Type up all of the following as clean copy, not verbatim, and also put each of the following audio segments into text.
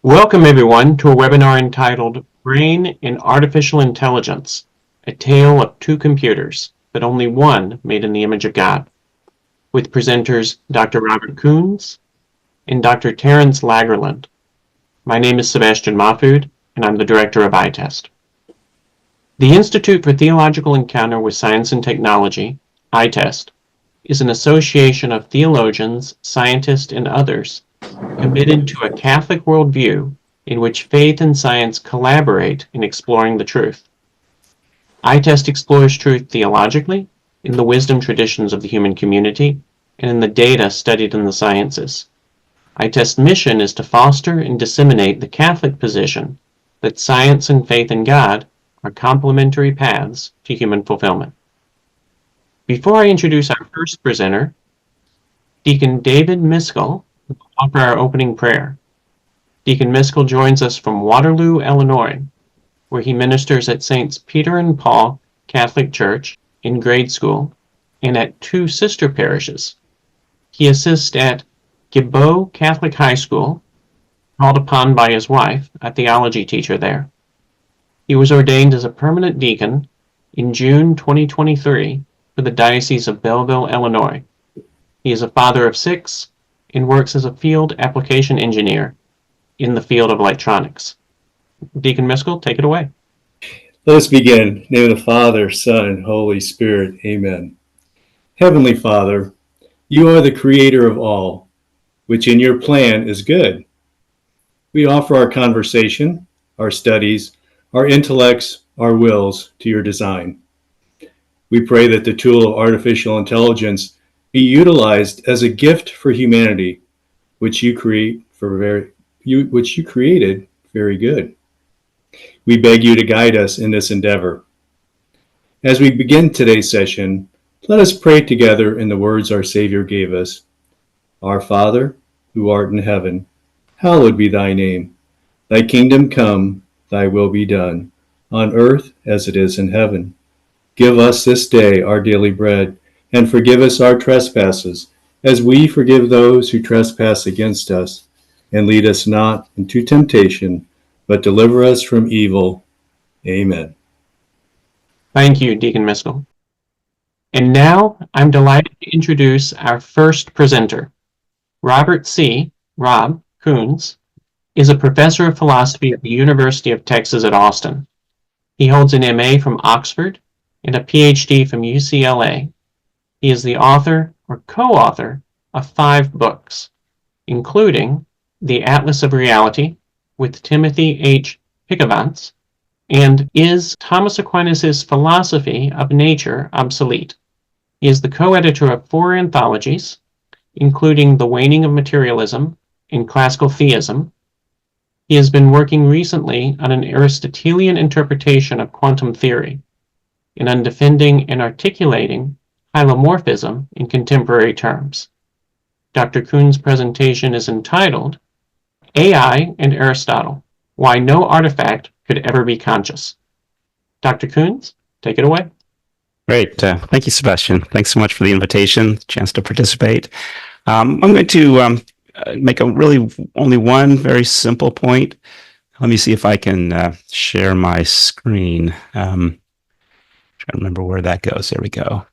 Welcome everyone to a webinar entitled Brain and Artificial Intelligence, a Tale of Two Computers, but only one made in the image of God, with presenters Dr. Robert Koons and Dr. Terrence Lagerlund. My name is Sebastian Mahfood, and I'm the director of ITEST. The Institute for Theological Encounter with Science and Technology, ITEST, is an association of theologians, scientists, and others committed to a Catholic worldview in which faith and science collaborate in exploring the truth. ITEST explores truth theologically, in the wisdom traditions of the human community, and in the data studied in the sciences. ITEST's mission is to foster and disseminate the Catholic position that science and faith in God are complementary paths to human fulfillment. Before I introduce our first presenter, Deacon David Miskell will offer our opening prayer. Deacon Miskell joins us from Waterloo, Illinois, where he ministers at Saints Peter and Paul Catholic Church in grade school and at two sister parishes. He assists at Gibbo Catholic High School, called upon by his wife, a theology teacher there. He was ordained as a permanent deacon in June 2023 for the Diocese of Belleville, Illinois. He is a father of 6 and works as a field application engineer in the field of electronics. Deacon Miskell, take it away. Let us begin. In the name of the Father, Son, and Holy Spirit. Amen. Heavenly Father, you are the creator of all, which in your plan is good. We offer our conversation, our studies, our intellects, our wills to your design. We pray that the tool of artificial intelligence be utilized as a gift for humanity, which you created very good. We beg you to guide us in this endeavor. As we begin today's session, let us pray together in the words our Savior gave us. Our Father, who art in heaven, hallowed be thy name. Thy kingdom come, thy will be done, on earth as it is in heaven. Give us this day our daily bread, and forgive us our trespasses, as we forgive those who trespass against us. And lead us not into temptation, but deliver us from evil. Amen. Thank you, Deacon Miskell. And now I'm delighted to introduce our first presenter. Rob Koons, is a professor of philosophy at the University of Texas at Austin. He holds an MA from Oxford and a Ph.D. from UCLA. He is the author or co-author of 5 books, including The Atlas of Reality with Timothy H. Pickavance and Is Thomas Aquinas' Philosophy of Nature Obsolete? He is the co-editor of 4 anthologies, including The Waning of Materialism and Classical Theism. He has been working recently on an Aristotelian interpretation of quantum theory and on defending and articulating hylomorphism in contemporary terms. Dr. Koons' presentation is entitled AI and Aristotle, Why No Artifact Could Ever Be Conscious. Dr. Koons, take it away. Great. Thank you, Sebastian. Thanks so much for the invitation, chance to participate. I'm going to make only one very simple point. Let me see if I can share my screen. Trying to remember where that goes. There we go.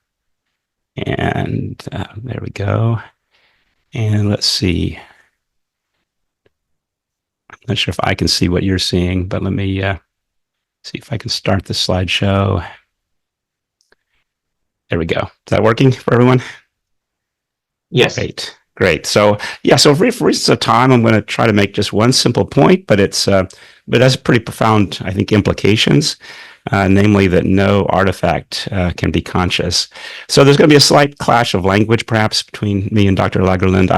And there we go. And let's see. I'm not sure if I can see what you're seeing, but let me see if I can start the slideshow. There we go. Is that working for everyone? Yes. Great. So for reasons of time, I'm going to try to make just one simple point, but it has pretty profound, I think, implications. Namely that no artifact can be conscious. So there's going to be a slight clash of language, perhaps, between me and Dr. Lagerlund.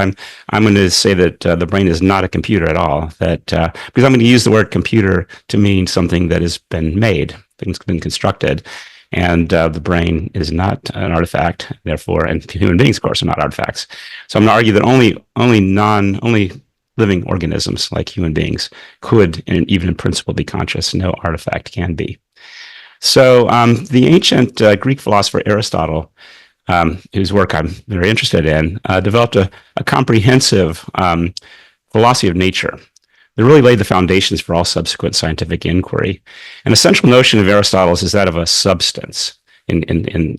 I'm going to say that the brain is not a computer at all. Because I'm going to use the word computer to mean something that has been made, things have been constructed, and the brain is not an artifact. Therefore, and human beings, of course, are not artifacts. So I'm going to argue that only living organisms like human beings could, and even in principle, be conscious. No artifact can be. So the ancient Greek philosopher Aristotle, whose work I'm very interested in, developed a comprehensive philosophy of nature, They really laid the foundations for all subsequent scientific inquiry. And a central notion of Aristotle's is that of a substance in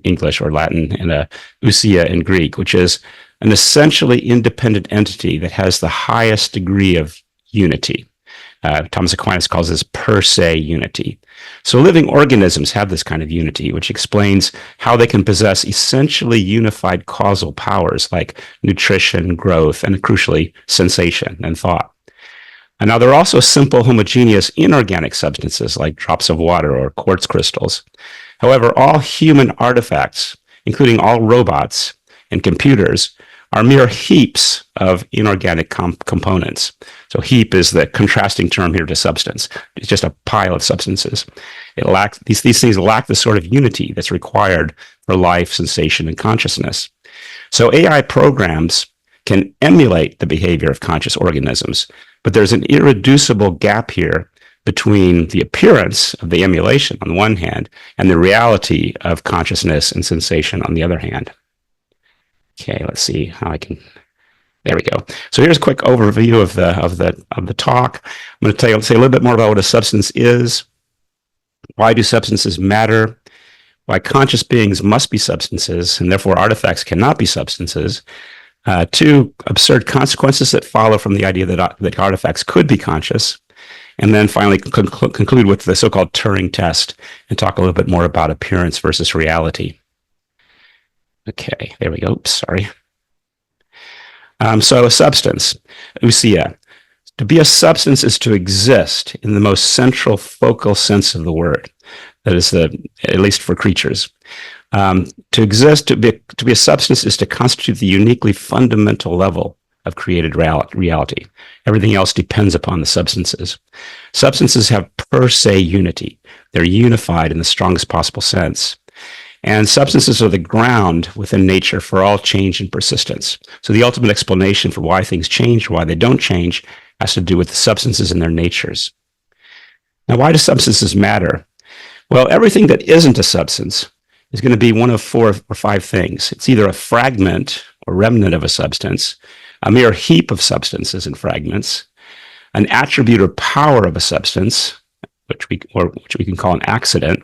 English or Latin, and a ousia in Greek, which is an essentially independent entity that has the highest degree of unity. Thomas Aquinas calls this per se unity. So living organisms have this kind of unity, which explains how they can possess essentially unified causal powers like nutrition, growth, and crucially, sensation and thought. And now there are also simple, homogeneous, inorganic substances like drops of water or quartz crystals. However, all human artifacts, including all robots and computers, are mere heaps of inorganic components. So heap is the contrasting term here to substance. It's just a pile of substances. These things lack the sort of unity that's required for life, sensation, and consciousness. So AI programs can emulate the behavior of conscious organisms, but there's an irreducible gap here between the appearance of the emulation on the one hand and the reality of consciousness and sensation on the other hand. Okay, let's see how I can. There we go. So here's a quick overview of the talk. I'm going to say a little bit more about what a substance is. Why do substances matter? Why conscious beings must be substances, and therefore artifacts cannot be substances. Two absurd consequences that follow from the idea that artifacts could be conscious. And then finally conclude with the so-called Turing test and talk a little bit more about appearance versus reality. Okay, there we go. Oops, sorry. So a substance, ousia. To be a substance is to exist in the most central focal sense of the word. That is at least for creatures. To exist, to be a substance is to constitute the uniquely fundamental level of created reality. Everything else depends upon the substances. Substances have per se unity. They're unified in the strongest possible sense. And substances are the ground within nature for all change and persistence. So the ultimate explanation for why things change, why they don't change, has to do with the substances and their natures. Now, why do substances matter? Well, everything that isn't a substance is going to be one of 4 or 5 things. It's either a fragment or remnant of a substance, a mere heap of substances and fragments, an attribute or power of a substance, which we can call an accident,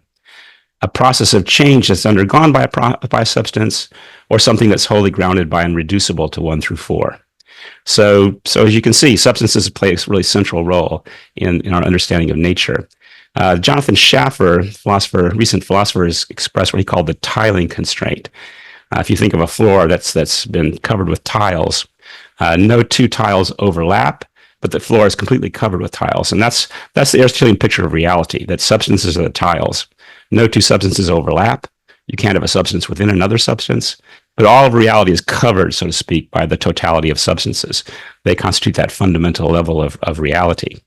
a process of change that's undergone by a substance, or something that's wholly grounded by and reducible to 1 through 4. So as you can see, substances play a really central role in our understanding of nature. Jonathan Schaffer, recent philosopher, has expressed what he called the tiling constraint. If you think of a floor that's been covered with tiles, no 2 tiles overlap, but the floor is completely covered with tiles. And that's the Aristotelian picture of reality, that substances are the tiles. No 2 substances overlap. You can't have a substance within another substance, but all of reality is covered, so to speak, by the totality of substances. They constitute that fundamental level of reality.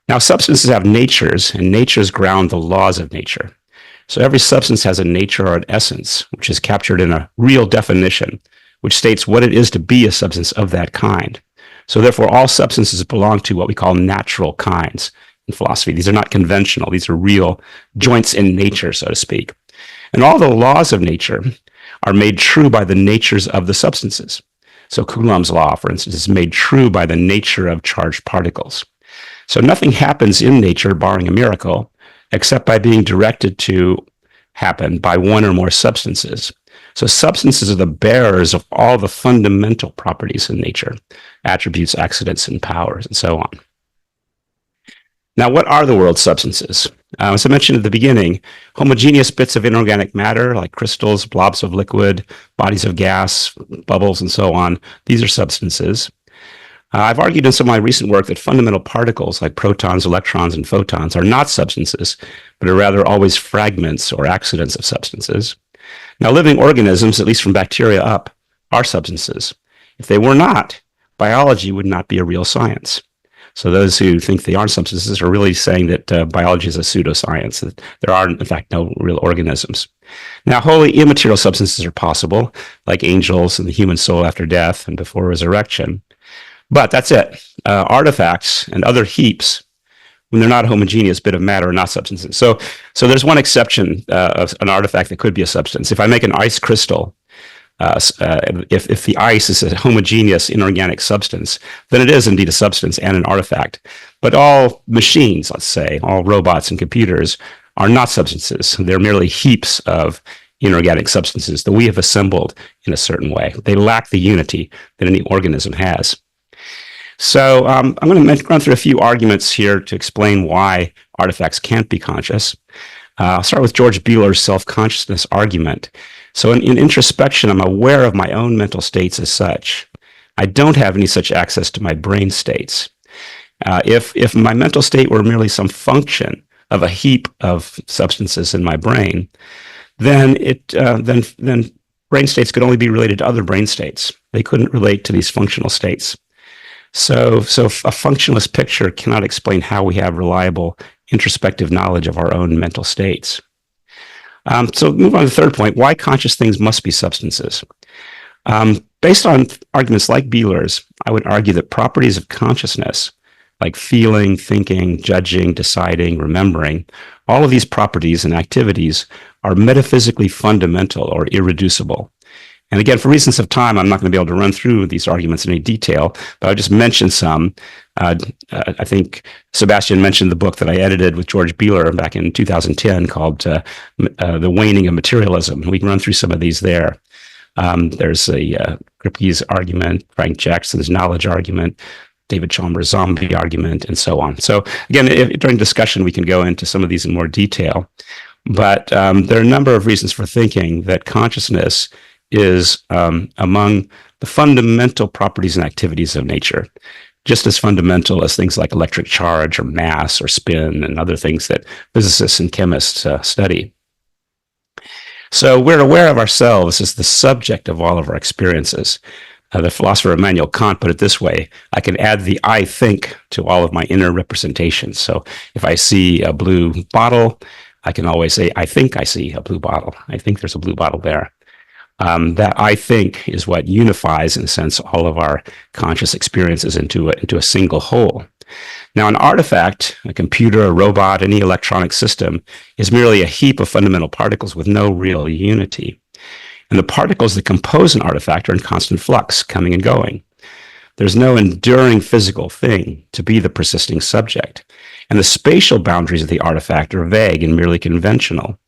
Now, substances have natures, and natures ground the laws of nature. So every substance has a nature or an essence, which is captured in a real definition, which states what it is to be a substance of that kind. So therefore, all substances belong to what we call natural kinds in philosophy. These are not conventional. These are real joints in nature, so to speak. And all the laws of nature are made true by the natures of the substances. So Coulomb's law, for instance, is made true by the nature of charged particles. So nothing happens in nature, barring a miracle, except by being directed to happen by one or more substances. So substances are the bearers of all the fundamental properties in nature, attributes, accidents, and powers, and so on. Now, what are the world's substances? As I mentioned at the beginning, homogeneous bits of inorganic matter, like crystals, blobs of liquid, bodies of gas, bubbles, and so on, these are substances. I've argued in some of my recent work that fundamental particles like protons, electrons, and photons are not substances, but are rather always fragments or accidents of substances. Now, living organisms, at least from bacteria up, are substances. If they were not, biology would not be a real science. So those who think they aren't substances are really saying that biology is a pseudoscience, that there are, in fact, no real organisms. Now, wholly immaterial substances are possible, like angels and the human soul after death and before resurrection. But that's it. Artifacts and other heaps, when they're not a homogeneous bit of matter, are not substances. So there's one exception of an artifact that could be a substance. If I make an ice crystal, If the ice is a homogeneous inorganic substance, then it is indeed a substance and an artifact. But all machines, let's say, all robots and computers are not substances. They're merely heaps of inorganic substances that we have assembled in a certain way. They lack the unity that any organism has. So I'm going to run through a few arguments here to explain why artifacts can't be conscious. I'll start with George Buehler's self-consciousness argument. So in introspection, I'm aware of my own mental states as such. I don't have any such access to my brain states. If my mental state were merely some function of a heap of substances in my brain, then brain states could only be related to other brain states. They couldn't relate to these functional states. So a functionless picture cannot explain how we have reliable introspective knowledge of our own mental states. So move on to the third point, why conscious things must be substances. Based on arguments like Buehler's, I would argue that properties of consciousness, like feeling, thinking, judging, deciding, remembering, all of these properties and activities are metaphysically fundamental or irreducible. And again, for reasons of time, I'm not going to be able to run through these arguments in any detail, but I'll just mention some. I think Sebastian mentioned the book that I edited with George Buehler back in 2010 called The Waning of Materialism. We can run through some of these there. There's a Kripke's argument, Frank Jackson's knowledge argument, David Chalmers' zombie argument, and so on. So again, during discussion, we can go into some of these in more detail. But there are a number of reasons for thinking that consciousness is among the fundamental properties and activities of nature, just as fundamental as things like electric charge or mass or spin and other things that physicists and chemists study. So we're aware of ourselves as the subject of all of our experiences. The philosopher Immanuel Kant put it this way: I can add the I think to all of my inner representations. So if I see a blue bottle, I can always say, I think I see a blue bottle. I think there's a blue bottle there. That I think is what unifies, in a sense, all of our conscious experiences into a single whole. Now, an artifact, a computer, a robot, any electronic system, is merely a heap of fundamental particles with no real unity. And the particles that compose an artifact are in constant flux, coming and going. There's no enduring physical thing to be the persisting subject. And the spatial boundaries of the artifact are vague and merely conventional.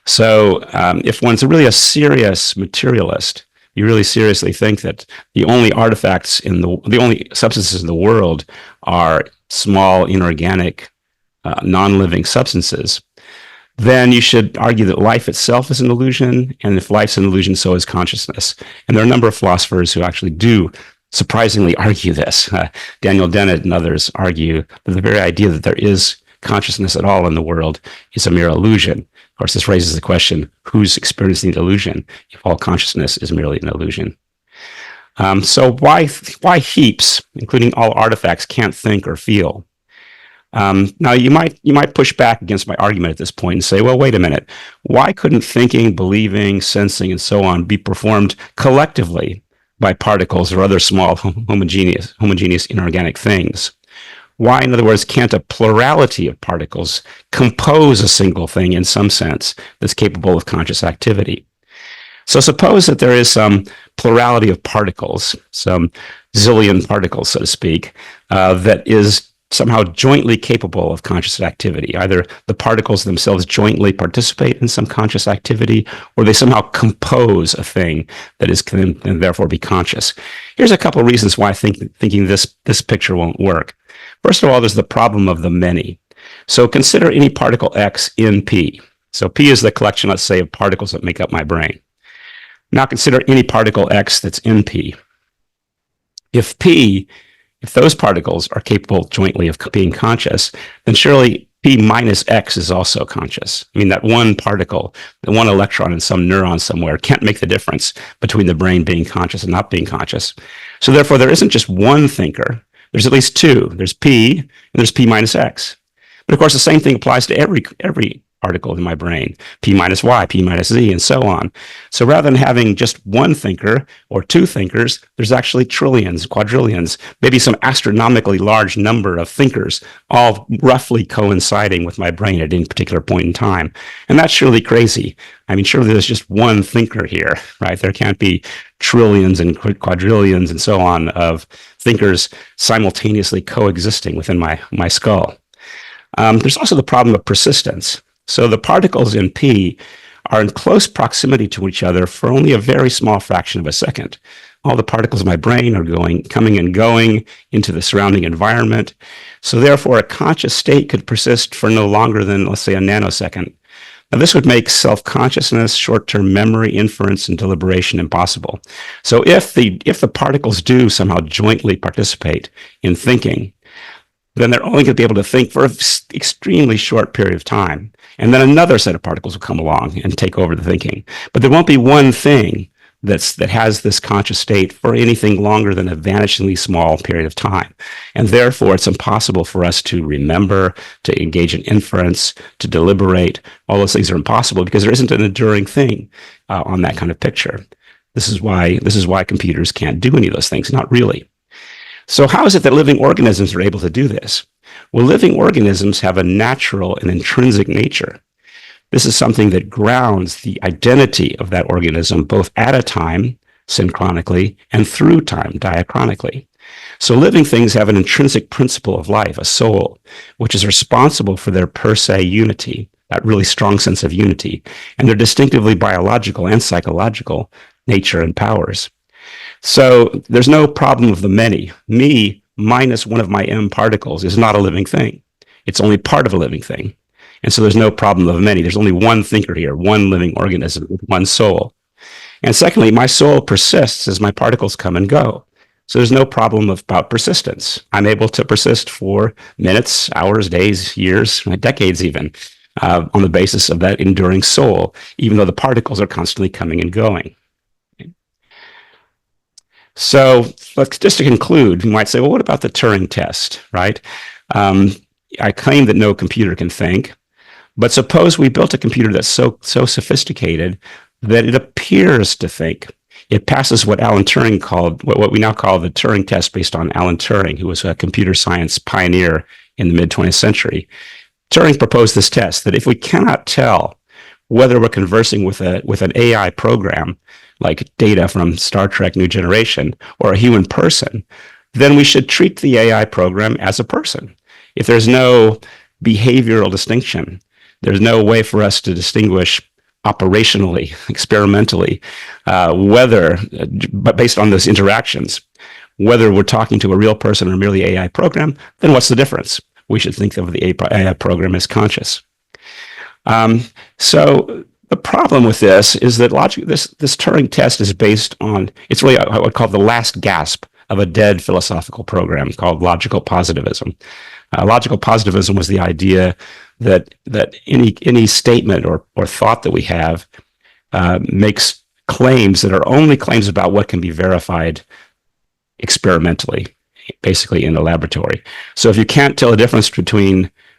So if one's really a serious materialist, you really seriously think that the only artifacts the only substances in the world are small, inorganic, non-living substances, then you should argue that life itself is an illusion, and if life's an illusion, so is consciousness. And there are a number of philosophers who actually do surprisingly argue this. Daniel Dennett and others argue that the very idea that there is consciousness at all in the world is a mere illusion. Of course, this raises the question, who's experiencing the illusion if all consciousness is merely an illusion? So why heaps, including all artifacts, can't think or feel? Now, you might push back against my argument at this point and say, well, wait a minute. Why couldn't thinking, believing, sensing, and so on be performed collectively by particles or other small homogeneous inorganic things? Why, in other words, can't a plurality of particles compose a single thing in some sense that's capable of conscious activity? So suppose that there is some plurality of particles, some zillion particles, so to speak, that is somehow jointly capable of conscious activity. Either the particles themselves jointly participate in some conscious activity, or they somehow compose a thing that can therefore be conscious. Here's a couple of reasons why I think thinking this picture won't work. First of all, there's the problem of the many. So consider any particle X in P. So P is the collection, let's say, of particles that make up my brain. Now consider any particle X that's in P. If those particles are capable jointly of being conscious, then surely P minus X is also conscious. I mean, that one particle, the one electron in some neuron somewhere can't make the difference between the brain being conscious and not being conscious. So therefore, there isn't just one thinker. There's at least two. There's P and there's P minus X. But of course, the same thing applies to every particle in my brain, P minus Y, P minus Z, and so on. So rather than having just one thinker or two thinkers, there's actually trillions, quadrillions, maybe some astronomically large number of thinkers, all roughly coinciding with my brain at any particular point in time. And that's surely crazy. I mean, surely there's just one thinker here, right? There can't be trillions and quadrillions and so on of thinkers simultaneously coexisting within my skull. There's also the problem of persistence. So the particles in P are in close proximity to each other for only a very small fraction of a second. All the particles in my brain are coming and going into the surrounding environment. So therefore, a conscious state could persist for no longer than, let's say, a nanosecond. Now, this would make self-consciousness, short-term memory, inference, and deliberation impossible. So if the particles do somehow jointly participate in thinking, then they're only going to be able to think for an extremely short period of time. And then another set of particles will come along and take over the thinking. But there won't be one thing that has this conscious state for anything longer than a vanishingly small period of time. And therefore, it's impossible for us to remember, to engage in inference, to deliberate. All those things are impossible because there isn't an enduring thing on that kind of picture. This is why computers can't do any of those things, not really. So how is it that living organisms are able to do this? Well, living organisms have a natural and intrinsic nature. This is something that grounds the identity of that organism both at a time, synchronically, and through time, diachronically. So living things have an intrinsic principle of life, a soul, which is responsible for their per se unity, that really strong sense of unity, and their distinctively biological and psychological nature and powers. So there's no problem of the many. Me minus one of my M particles is not a living thing. It's only part of a living thing. And so there's no problem of many. There's only one thinker here, one living organism with one soul. And secondly, my soul persists as my particles come and go. So there's no problem about persistence. I'm able to persist for minutes, hours, days, years, decades even, on the basis of that enduring soul, even though the particles are constantly coming and going. So just to conclude, you might say, well, what about the Turing test, right? I claim that no computer can think, but suppose we built a computer that's so sophisticated that it appears to think. It passes what Alan Turing called, what we now call the Turing test, based on Alan Turing, who was a computer science pioneer in the mid-20th century. Turing proposed this test that if we cannot tell whether we're conversing with an AI program, like Data from Star Trek New Generation, or a human person, then we should treat the AI program as a person. If there's no behavioral distinction, there's no way for us to distinguish operationally, experimentally, but based on those interactions, whether we're talking to a real person or merely AI program, then what's the difference? We should think of the AI program as conscious. So the problem with this is that this Turing test is based on, it's really what I would call the last gasp of a dead philosophical program called logical positivism. Logical positivism was the idea that any statement or thought that we have makes claims that are only claims about what can be verified experimentally, basically in the laboratory. So if you can't tell the difference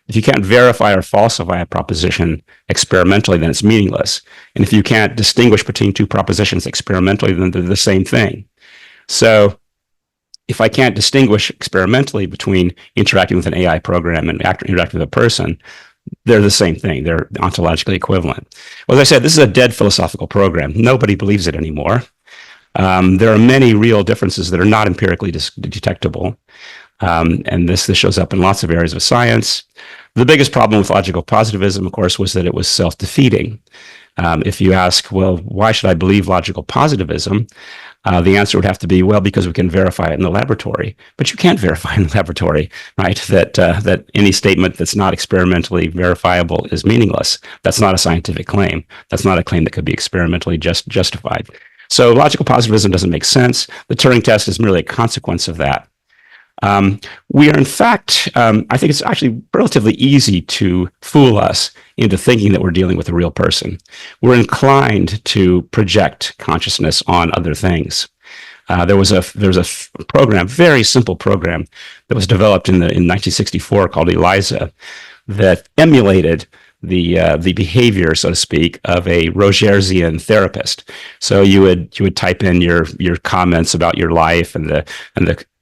if you can't verify or falsify a proposition experimentally, then it's meaningless. And if you can't distinguish between two propositions experimentally, then they're the same thing. So if I can't distinguish experimentally between interacting with an AI program and interacting with a person, they're the same thing. They're ontologically equivalent. Well, as I said, this is a dead philosophical program. Nobody believes it anymore. There are many real differences that are not empirically detectable. And this shows up in lots of areas of science. The biggest problem with logical positivism, of course, was that it was self-defeating. If you ask, well, why should I believe logical positivism? The answer would have to be, well, because we can verify it in the laboratory. But you can't verify in the laboratory, right? That any statement that's not experimentally verifiable is meaningless. That's not a scientific claim. That's not a claim that could be experimentally justified. So logical positivism doesn't make sense. The Turing test is merely a consequence of that. We are, in fact, I think it's actually relatively easy to fool us into thinking that we're dealing with a real person. We're inclined to project consciousness on other things. There was a program, very simple program, that was developed in 1964 called ELIZA that emulated the behavior, so to speak, of a Rogersian therapist. So you would type in your comments about your life, and the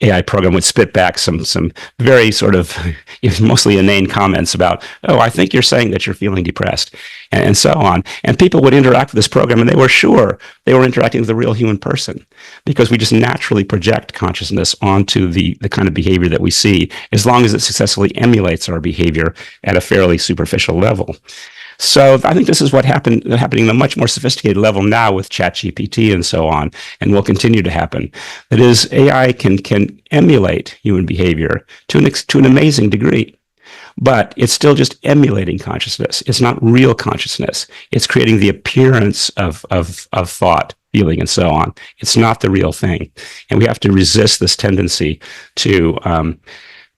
AI program would spit back some very sort of mostly inane comments about, oh, I think you're saying that you're feeling depressed, and so on. And people would interact with this program, and they were sure they were interacting with a real human person, because we just naturally project consciousness onto the kind of behavior that we see, as long as it successfully emulates our behavior at a fairly superficial level. So I think this is what happening at a much more sophisticated level now with ChatGPT and so on, and will continue to happen. That is, AI can emulate human behavior to an amazing degree, but it's still just emulating consciousness. It's not real consciousness. It's creating the appearance of thought, feeling, and so on. It's not the real thing, and we have to resist this tendency to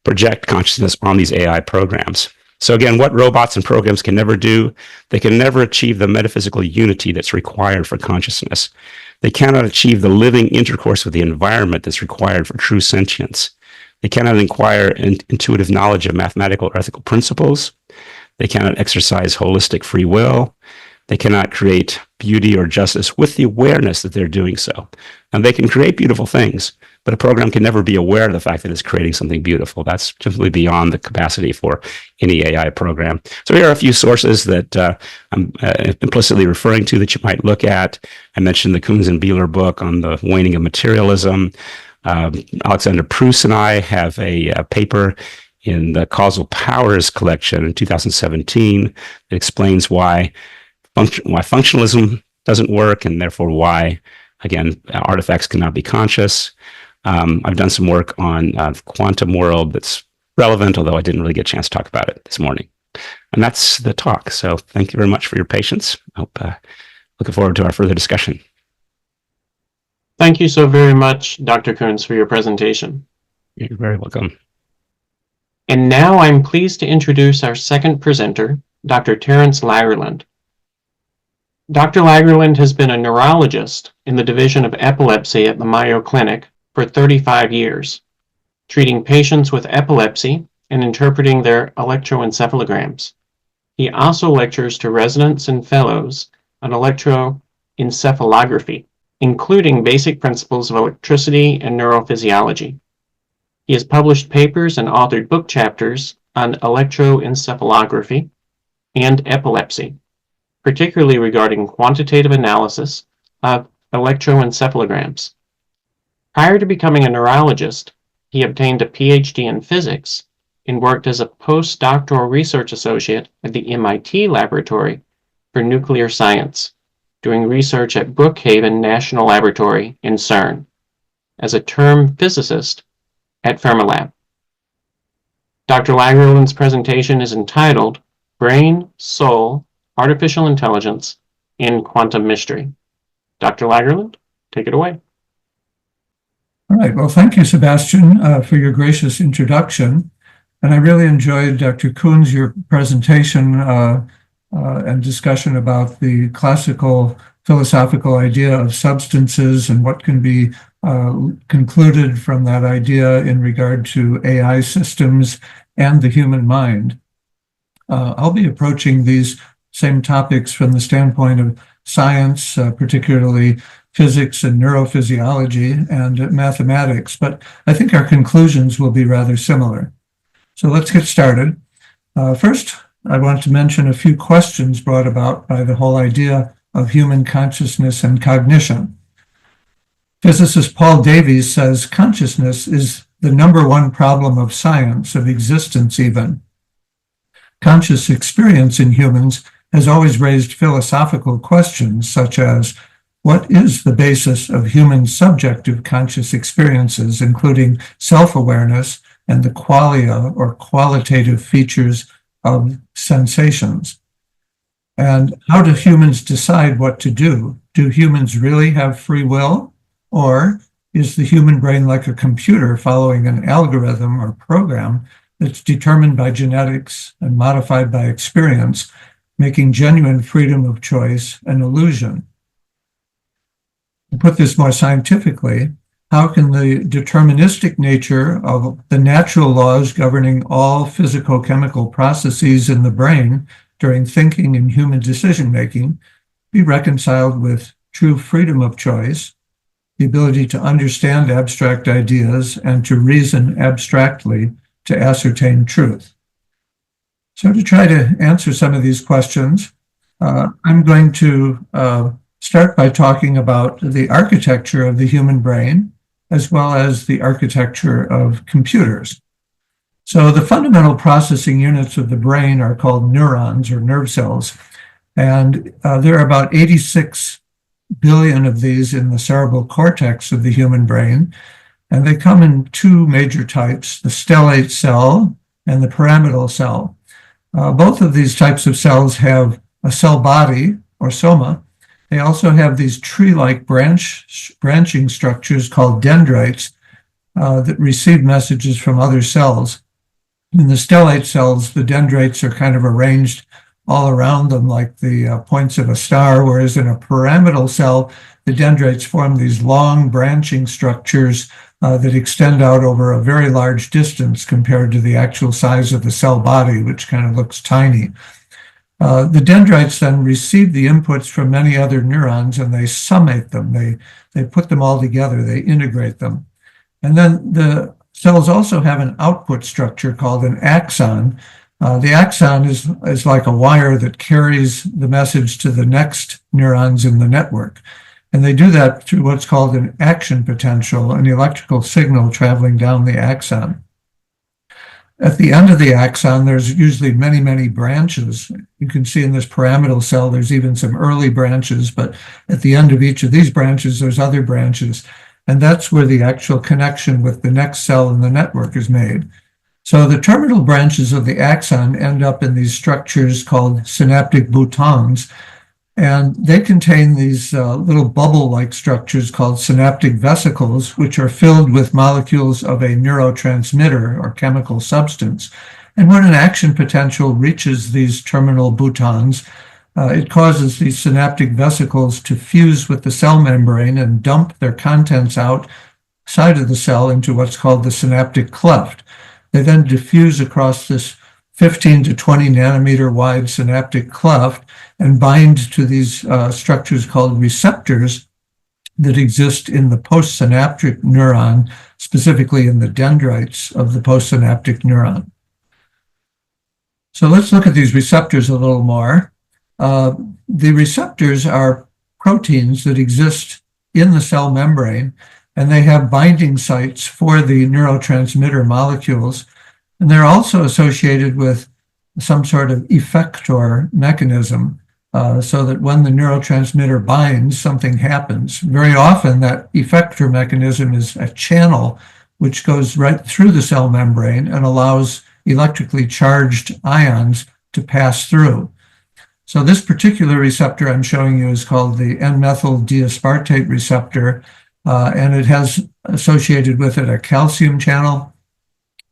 project consciousness on these AI programs. So again, what robots and programs can never do, they can never achieve the metaphysical unity that's required for consciousness. They cannot achieve the living intercourse with the environment that's required for true sentience. They cannot acquire intuitive knowledge of mathematical or ethical principles. They cannot exercise holistic free will. They cannot create beauty or justice with the awareness that they're doing so. And they can create beautiful things, but a program can never be aware of the fact that it's creating something beautiful. That's simply beyond the capacity for any AI program. So here are a few sources that I'm implicitly referring to that you might look at. I mentioned the Koons and Dr book on the waning of materialism. Alexander Proust and I have a paper in the Causal Powers collection in 2017 that explains why functionalism doesn't work, and therefore why, again, artifacts cannot be conscious. I've done some work on the quantum world that's relevant, although I didn't really get a chance to talk about it this morning. And that's the talk. So thank you very much for your patience. Looking forward to our further discussion. Thank you so very much, Dr. Koons, for your presentation. You're very welcome. And now I'm pleased to introduce our second presenter, Dr. Terrence Lagerlund. Dr. Lagerlund has been a neurologist in the Division of Epilepsy at the Mayo Clinic for 35 years, treating patients with epilepsy and interpreting their electroencephalograms. He also lectures to residents and fellows on electroencephalography, including basic principles of electricity and neurophysiology. He has published papers and authored book chapters on electroencephalography and epilepsy, particularly regarding quantitative analysis of electroencephalograms. Prior to becoming a neurologist, he obtained a Ph.D. in physics and worked as a postdoctoral research associate at the MIT Laboratory for Nuclear Science, doing research at Brookhaven National Laboratory in CERN, as a term physicist at Fermilab. Dr. Lagerlund's presentation is entitled Brain, Soul, Artificial Intelligence in Quantum Mystery. Dr. Lagerlund, take it away. All right. Well, thank you, Sebastian, for your gracious introduction. And I really enjoyed, Dr. Koons, your presentation and discussion about the classical philosophical idea of substances and what can be concluded from that idea in regard to AI systems and the human mind. I'll be approaching these same topics from the standpoint of science, particularly physics and neurophysiology and mathematics, but I think our conclusions will be rather similar. So let's get started. First, I want to mention a few questions brought about by the whole idea of human consciousness and cognition. Physicist Paul Davies says consciousness is the #1 problem of science, of existence even. Conscious experience in humans has always raised philosophical questions such as, what is the basis of human subjective conscious experiences, including self-awareness and the qualia or qualitative features of sensations? And how do humans decide what to do? Do humans really have free will? Or is the human brain like a computer following an algorithm or program that's determined by genetics and modified by experience, making genuine freedom of choice an illusion? To put this more scientifically, how can the deterministic nature of the natural laws governing all physicochemical processes in the brain during thinking and human decision-making be reconciled with true freedom of choice, the ability to understand abstract ideas and to reason abstractly to ascertain truth? So to try to answer some of these questions, I'm going to start by talking about the architecture of the human brain, as well as the architecture of computers. So the fundamental processing units of the brain are called neurons or nerve cells, and there are about 86 billion of these in the cerebral cortex of the human brain, and they come in two major types, the stellate cell and the pyramidal cell. Both of these types of cells have a cell body, or soma. They also have these tree-like branching structures called dendrites that receive messages from other cells. In the stellate cells, the dendrites are kind of arranged all around them like the points of a star, whereas in a pyramidal cell, the dendrites form these long branching structures that extend out over a very large distance compared to the actual size of the cell body, which kind of looks tiny. The dendrites then receive the inputs from many other neurons and they summate them. They put them all together, they integrate them. And then the cells also have an output structure called an axon. The axon is like a wire that carries the message to the next neurons in the network. And they do that through what's called an action potential, an electrical signal traveling down the axon. At the end of the axon, there's usually many, many branches. You can see in this pyramidal cell, there's even some early branches, but at the end of each of these branches, there's other branches. And that's where the actual connection with the next cell in the network is made. So the terminal branches of the axon end up in these structures called synaptic boutons, and they contain these little bubble-like structures called synaptic vesicles, which are filled with molecules of a neurotransmitter or chemical substance. And when an action potential reaches these terminal boutons, it causes these synaptic vesicles to fuse with the cell membrane and dump their contents outside of the cell into what's called the synaptic cleft. They then diffuse across this 15 to 20 nanometer wide synaptic cleft and bind to these structures called receptors that exist in the postsynaptic neuron, specifically in the dendrites of the postsynaptic neuron. So let's look at these receptors a little more. The receptors are proteins that exist in the cell membrane, and they have binding sites for the neurotransmitter molecules. And they're also associated with some sort of effector mechanism, so that when the neurotransmitter binds, something happens. Very often, that effector mechanism is a channel which goes right through the cell membrane and allows electrically charged ions to pass through. So this particular receptor I'm showing you is called the N-methyl diaspartate receptor, and it has associated with it a calcium channel.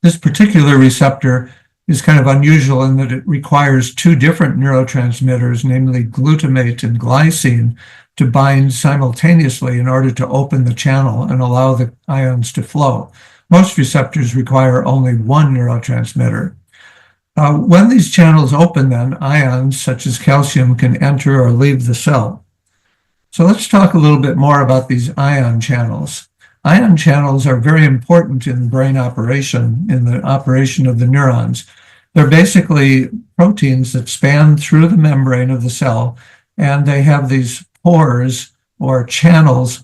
This particular receptor is kind of unusual in that it requires two different neurotransmitters, namely glutamate and glycine, to bind simultaneously in order to open the channel and allow the ions to flow. Most receptors require only one neurotransmitter. When these channels open, then, ions such as calcium can enter or leave the cell. So let's talk a little bit more about these ion channels. Ion channels are very important in brain operation, in the operation of the neurons. They're basically proteins that span through the membrane of the cell, and they have these pores or channels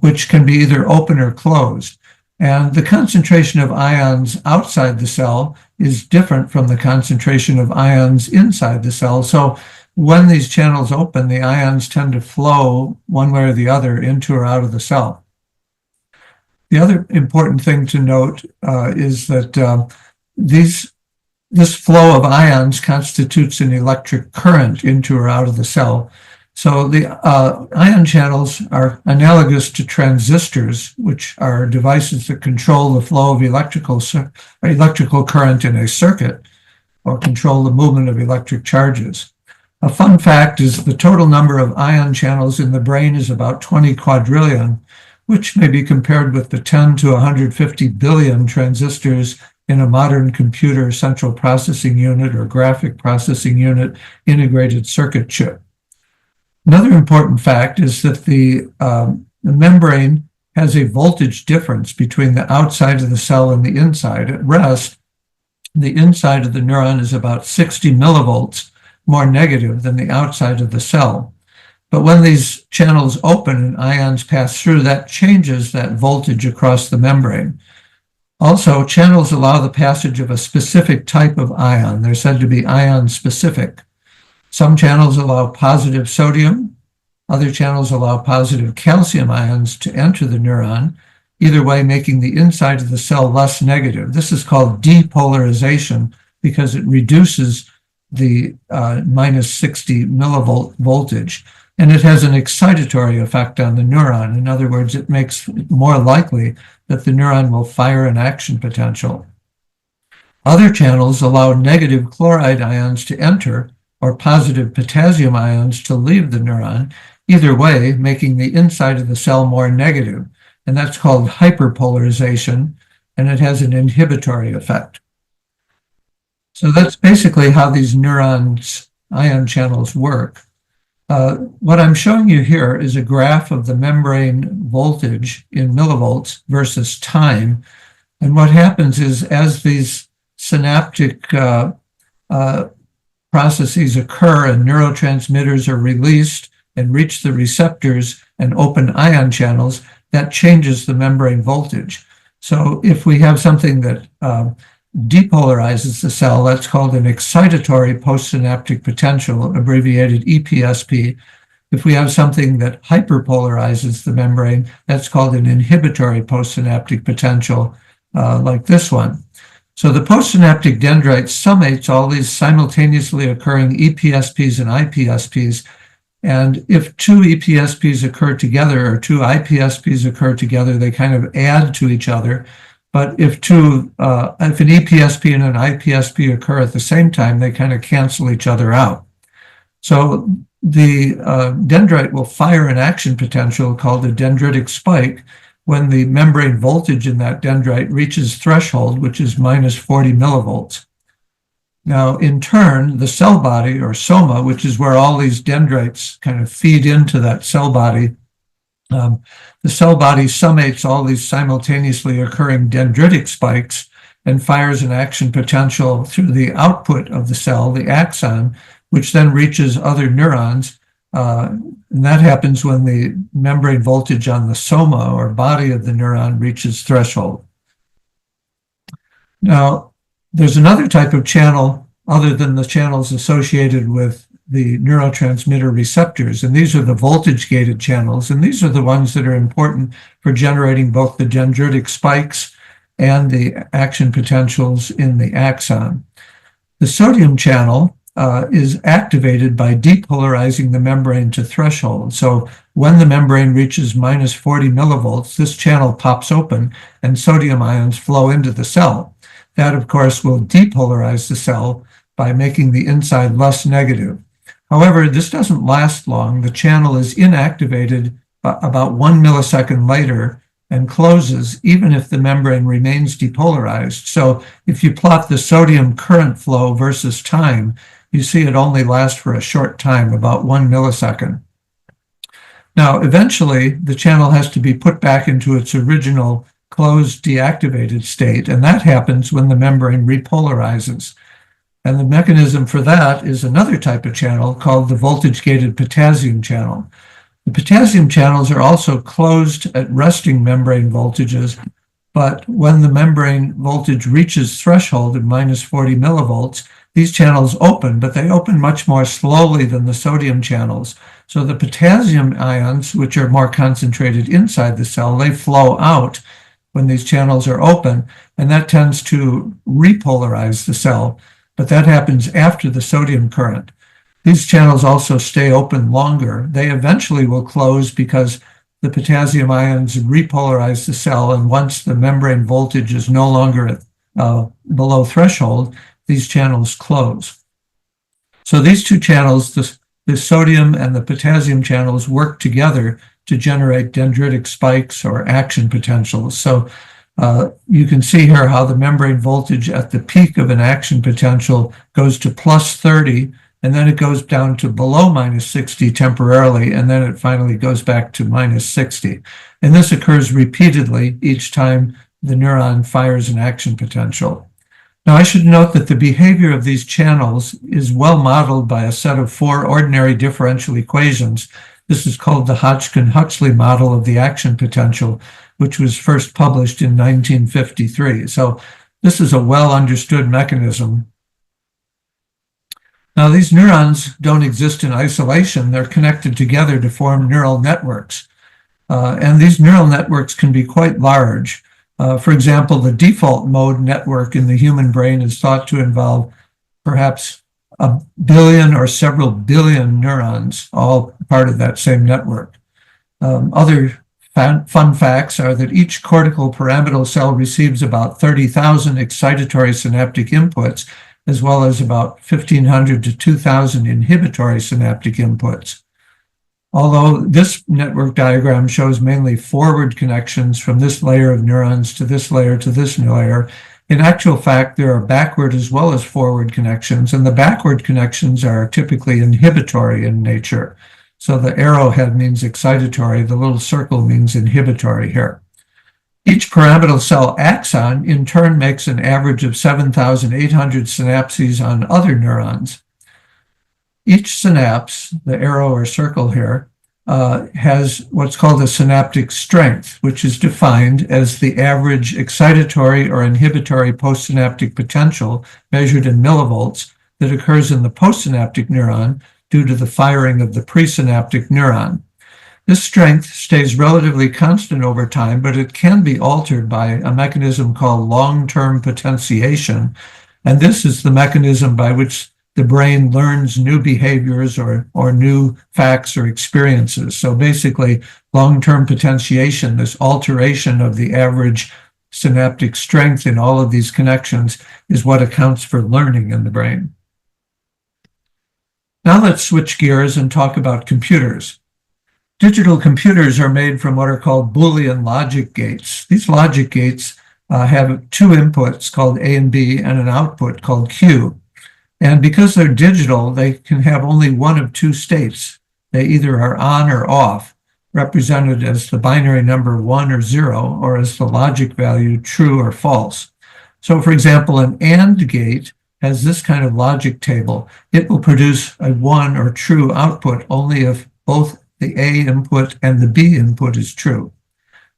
which can be either open or closed. And the concentration of ions outside the cell is different from the concentration of ions inside the cell. So when these channels open, the ions tend to flow one way or the other into or out of the cell. The other important thing to note is that this flow of ions constitutes an electric current into or out of the cell. So the ion channels are analogous to transistors, which are devices that control the flow of electrical current in a circuit or control the movement of electric charges. A fun fact is the total number of ion channels in the brain is about 20 quadrillion, which may be compared with the 10 to 150 billion transistors in a modern computer central processing unit or graphic processing unit integrated circuit chip. Another important fact is that the membrane has a voltage difference between the outside of the cell and the inside. At rest, the inside of the neuron is about 60 millivolts more negative than the outside of the cell. But when these channels open and ions pass through, that changes that voltage across the membrane. Also, channels allow the passage of a specific type of ion. They're said to be ion specific. Some channels allow positive sodium. Other channels allow positive calcium ions to enter the neuron, either way making the inside of the cell less negative. This is called depolarization because it reduces the minus 60 millivolt voltage. And it has an excitatory effect on the neuron. In other words, it makes it more likely that the neuron will fire an action potential. Other channels allow negative chloride ions to enter or positive potassium ions to leave the neuron, either way making the inside of the cell more negative. And that's called hyperpolarization, and it has an inhibitory effect. So that's basically how these neurons' ion channels work. What I'm showing you here is a graph of the membrane voltage in millivolts versus time. And what happens is as these synaptic processes occur and neurotransmitters are released and reach the receptors and open ion channels, that changes the membrane voltage. So if we have something that depolarizes the cell, that's called an excitatory postsynaptic potential, abbreviated EPSP. If we have something that hyperpolarizes the membrane, that's called an inhibitory postsynaptic potential, like this one. So the postsynaptic dendrite summates all these simultaneously occurring EPSPs and IPSPs. And if two EPSPs occur together or two IPSPs occur together, they kind of add to each other. But if an EPSP and an IPSP occur at the same time, they kind of cancel each other out. So the dendrite will fire an action potential called a dendritic spike when the membrane voltage in that dendrite reaches threshold, which is minus 40 millivolts. Now, in turn, the cell body, or soma, which is where all these dendrites kind of feed into that cell body, the cell body summates all these simultaneously occurring dendritic spikes and fires an action potential through the output of the cell, the axon, which then reaches other neurons. And that happens when the membrane voltage on the soma, or body of the neuron, reaches threshold. Now, there's another type of channel other than the channels associated with the neurotransmitter receptors, and these are the voltage-gated channels, and these are the ones that are important for generating both the dendritic spikes and the action potentials in the axon. The sodium channel is activated by depolarizing the membrane to threshold. So when the membrane reaches minus 40 millivolts, this channel pops open and sodium ions flow into the cell. That, of course, will depolarize the cell by making the inside less negative. However, this doesn't last long. The channel is inactivated about 1 millisecond later and closes even if the membrane remains depolarized. So if you plot the sodium current flow versus time, you see it only lasts for a short time, about 1 millisecond. Now, eventually, the channel has to be put back into its original closed deactivated state, and that happens when the membrane repolarizes. And the mechanism for that is another type of channel called the voltage-gated potassium channel. The potassium channels are also closed at resting membrane voltages, but when the membrane voltage reaches threshold of minus 40 millivolts, these channels open, but they open much more slowly than the sodium channels. So the potassium ions, which are more concentrated inside the cell, they flow out when these channels are open, and that tends to repolarize the cell, but that happens after the sodium current. These channels also stay open longer. They eventually will close because the potassium ions repolarize the cell, and once the membrane voltage is no longer at below threshold, these channels close. So these two channels, the sodium and the potassium channels, work together to generate dendritic spikes or action potentials. So You can see here how the membrane voltage at the peak of an action potential goes to plus 30, and then it goes down to below minus 60 temporarily, and then it finally goes back to minus 60. And this occurs repeatedly each time the neuron fires an action potential. Now, I should note that the behavior of these channels is well modeled by a set of 4 ordinary differential equations. This is called the Hodgkin-Huxley model of the action potential, which was first published in 1953. So this is a well-understood mechanism. Now, these neurons don't exist in isolation. They're connected together to form neural networks. And these neural networks can be quite large. For example, the default mode network in the human brain is thought to involve perhaps a billion or several billion neurons, all part of that same network. Other fun facts are that each cortical pyramidal cell receives about 30,000 excitatory synaptic inputs, as well as about 1,500 to 2,000 inhibitory synaptic inputs. Although this network diagram shows mainly forward connections from this layer of neurons to this layer to this layer, in actual fact, there are backward as well as forward connections, and the backward connections are typically inhibitory in nature. So the arrowhead means excitatory, the little circle means inhibitory here. Each pyramidal cell axon, in turn, makes an average of 7,800 synapses on other neurons. Each synapse, the arrow or circle here, has what's called a synaptic strength, which is defined as the average excitatory or inhibitory postsynaptic potential measured in millivolts that occurs in the postsynaptic neuron due to the firing of the presynaptic neuron. This strength stays relatively constant over time, but it can be altered by a mechanism called long-term potentiation, and this is the mechanism by which the brain learns new behaviors or new facts or experiences. So basically, long-term potentiation, this alteration of the average synaptic strength in all of these connections, is what accounts for learning in the brain. Now let's switch gears and talk about computers. Digital computers are made from what are called Boolean logic gates. These logic gates have 2 inputs called A and B and an output called Q. And because they're digital, they can have only one of 2 states. They either are on or off, represented as the binary number 1 or 0, or as the logic value true or false. So for example, an AND gate has this kind of logic table. It will produce a 1 or true output only if both the A input and the B input is true.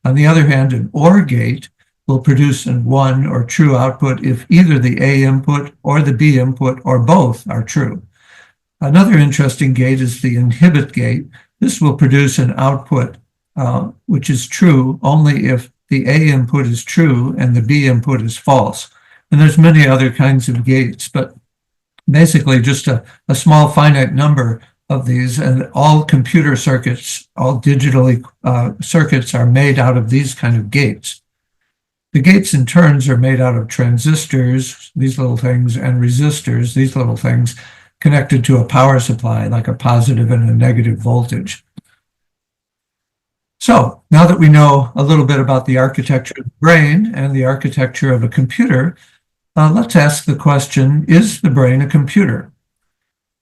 On the other hand, an OR gate will produce a 1 or true output if either the A input or the B input or both are true. Another interesting gate is the inhibit gate. This will produce an output which is true only if the A input is true and the B input is false. And there's many other kinds of gates, but basically just a small finite number of these, and all computer circuits, all digitally circuits are made out of these kind of gates. The gates in turns are made out of transistors, these little things, and resistors, these little things, connected to a power supply, like a positive and a negative voltage. So now that we know a little bit about the architecture of the brain and the architecture of a computer, let's ask the question, is the brain a computer?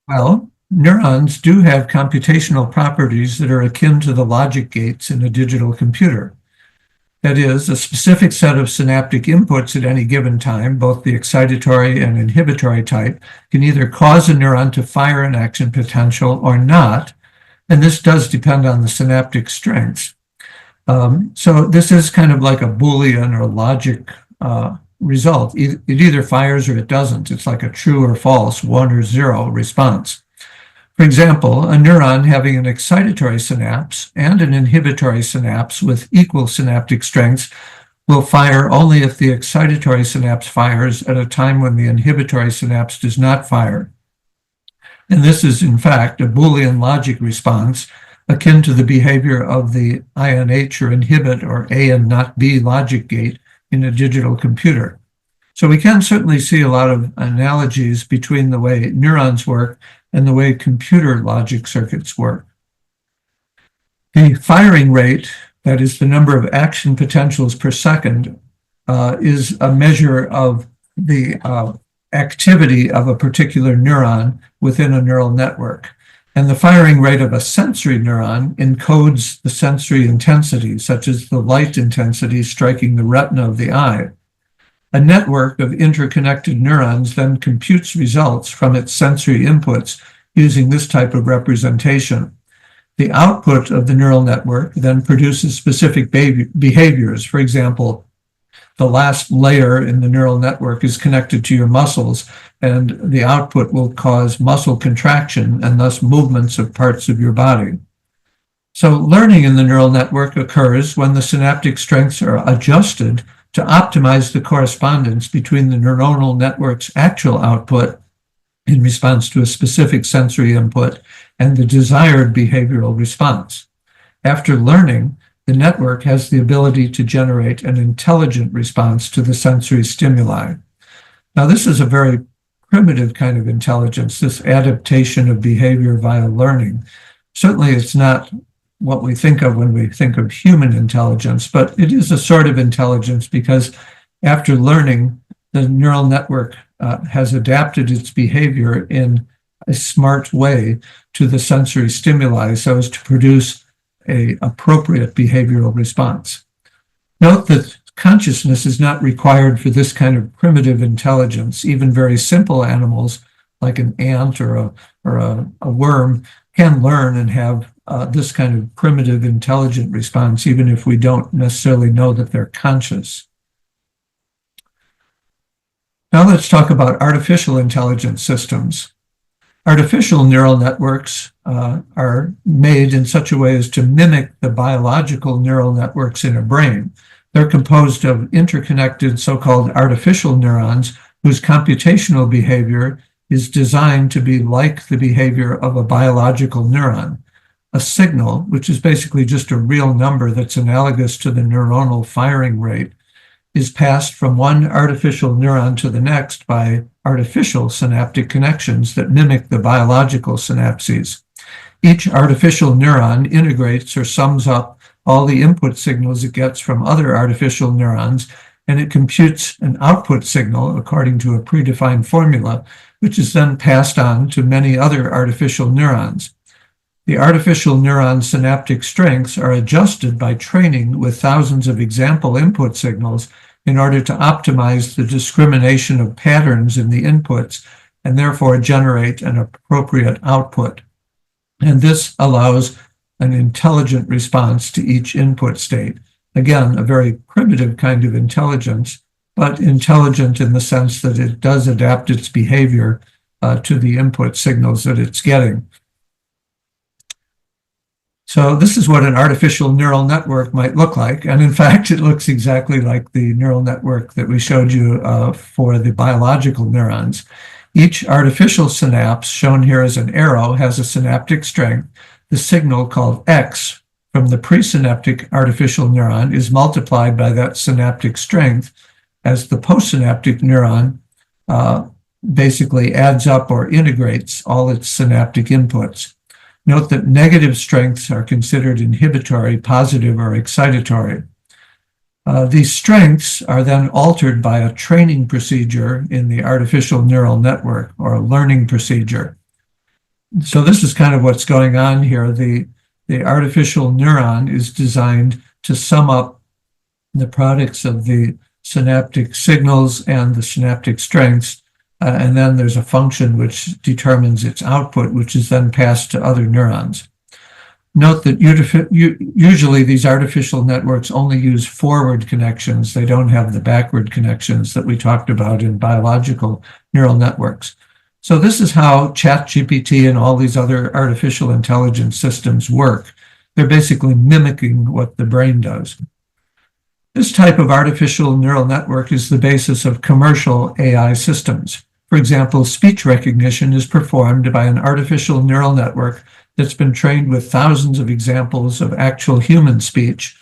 Well, neurons do have computational properties that are akin to the logic gates in a digital computer. That is, a specific set of synaptic inputs at any given time, both the excitatory and inhibitory type, can either cause a neuron to fire an action potential or not, and this does depend on the synaptic strengths. So this is kind of like a Boolean or logic result. It either fires or it doesn't. It's like a true or false, 1 or 0 response. For example, a neuron having an excitatory synapse and an inhibitory synapse with equal synaptic strengths will fire only if the excitatory synapse fires at a time when the inhibitory synapse does not fire. And this is, in fact, a Boolean logic response akin to the behavior of the INH or inhibit or A and not B logic gate in a digital computer. So we can certainly see a lot of analogies between the way neurons work and the way computer logic circuits work. The firing rate, that is the number of action potentials per second, is a measure of the activity of a particular neuron within a neural network. And the firing rate of a sensory neuron encodes the sensory intensity, such as the light intensity striking the retina of the eye. A network of interconnected neurons then computes results from its sensory inputs using this type of representation. The output of the neural network then produces specific behaviors. For example, the last layer in the neural network is connected to your muscles, and the output will cause muscle contraction and thus movements of parts of your body. So learning in the neural network occurs when the synaptic strengths are adjusted to optimize the correspondence between the neuronal network's actual output in response to a specific sensory input and the desired behavioral response. After learning, the network has the ability to generate an intelligent response to the sensory stimuli. Now, this is a very primitive kind of intelligence, this adaptation of behavior via learning. Certainly, it's not what we think of when we think of human intelligence, but it is a sort of intelligence because after learning, the neural network has adapted its behavior in a smart way to the sensory stimuli so as to produce an appropriate behavioral response. Note that consciousness is not required for this kind of primitive intelligence. Even very simple animals like an ant or a worm can learn and have this kind of primitive intelligent response, even if we don't necessarily know that they're conscious. Now let's talk about artificial intelligence systems. Artificial neural networks are made in such a way as to mimic the biological neural networks in a brain. They're composed of interconnected so-called artificial neurons whose computational behavior is designed to be like the behavior of a biological neuron. A signal, which is basically just a real number that's analogous to the neuronal firing rate, is passed from one artificial neuron to the next by artificial synaptic connections that mimic the biological synapses. Each artificial neuron integrates or sums up all the input signals it gets from other artificial neurons, and it computes an output signal according to a predefined formula, which is then passed on to many other artificial neurons. The artificial neuron synaptic strengths are adjusted by training with thousands of example input signals in order to optimize the discrimination of patterns in the inputs and therefore generate an appropriate output. And this allows an intelligent response to each input state. Again, a very primitive kind of intelligence, but intelligent in the sense that it does adapt its behavior to the input signals that it's getting. So this is what an artificial neural network might look like. And in fact, it looks exactly like the neural network that we showed you for the biological neurons. Each artificial synapse, shown here as an arrow, has a synaptic strength. The signal called X from the presynaptic artificial neuron is multiplied by that synaptic strength as the postsynaptic neuron basically adds up or integrates all its synaptic inputs. Note that negative strengths are considered inhibitory, positive, or excitatory. These strengths are then altered by a training procedure in the artificial neural network, or a learning procedure. So this is kind of what's going on here. The artificial neuron is designed to sum up the products of the synaptic signals and the synaptic strengths, and then there's a function which determines its output, which is then passed to other neurons. Note that usually these artificial networks only use forward connections. They don't have the backward connections that we talked about in biological neural networks. So this is how ChatGPT and all these other artificial intelligence systems work. They're basically mimicking what the brain does. This type of artificial neural network is the basis of commercial AI systems. For example, speech recognition is performed by an artificial neural network that's been trained with thousands of examples of actual human speech.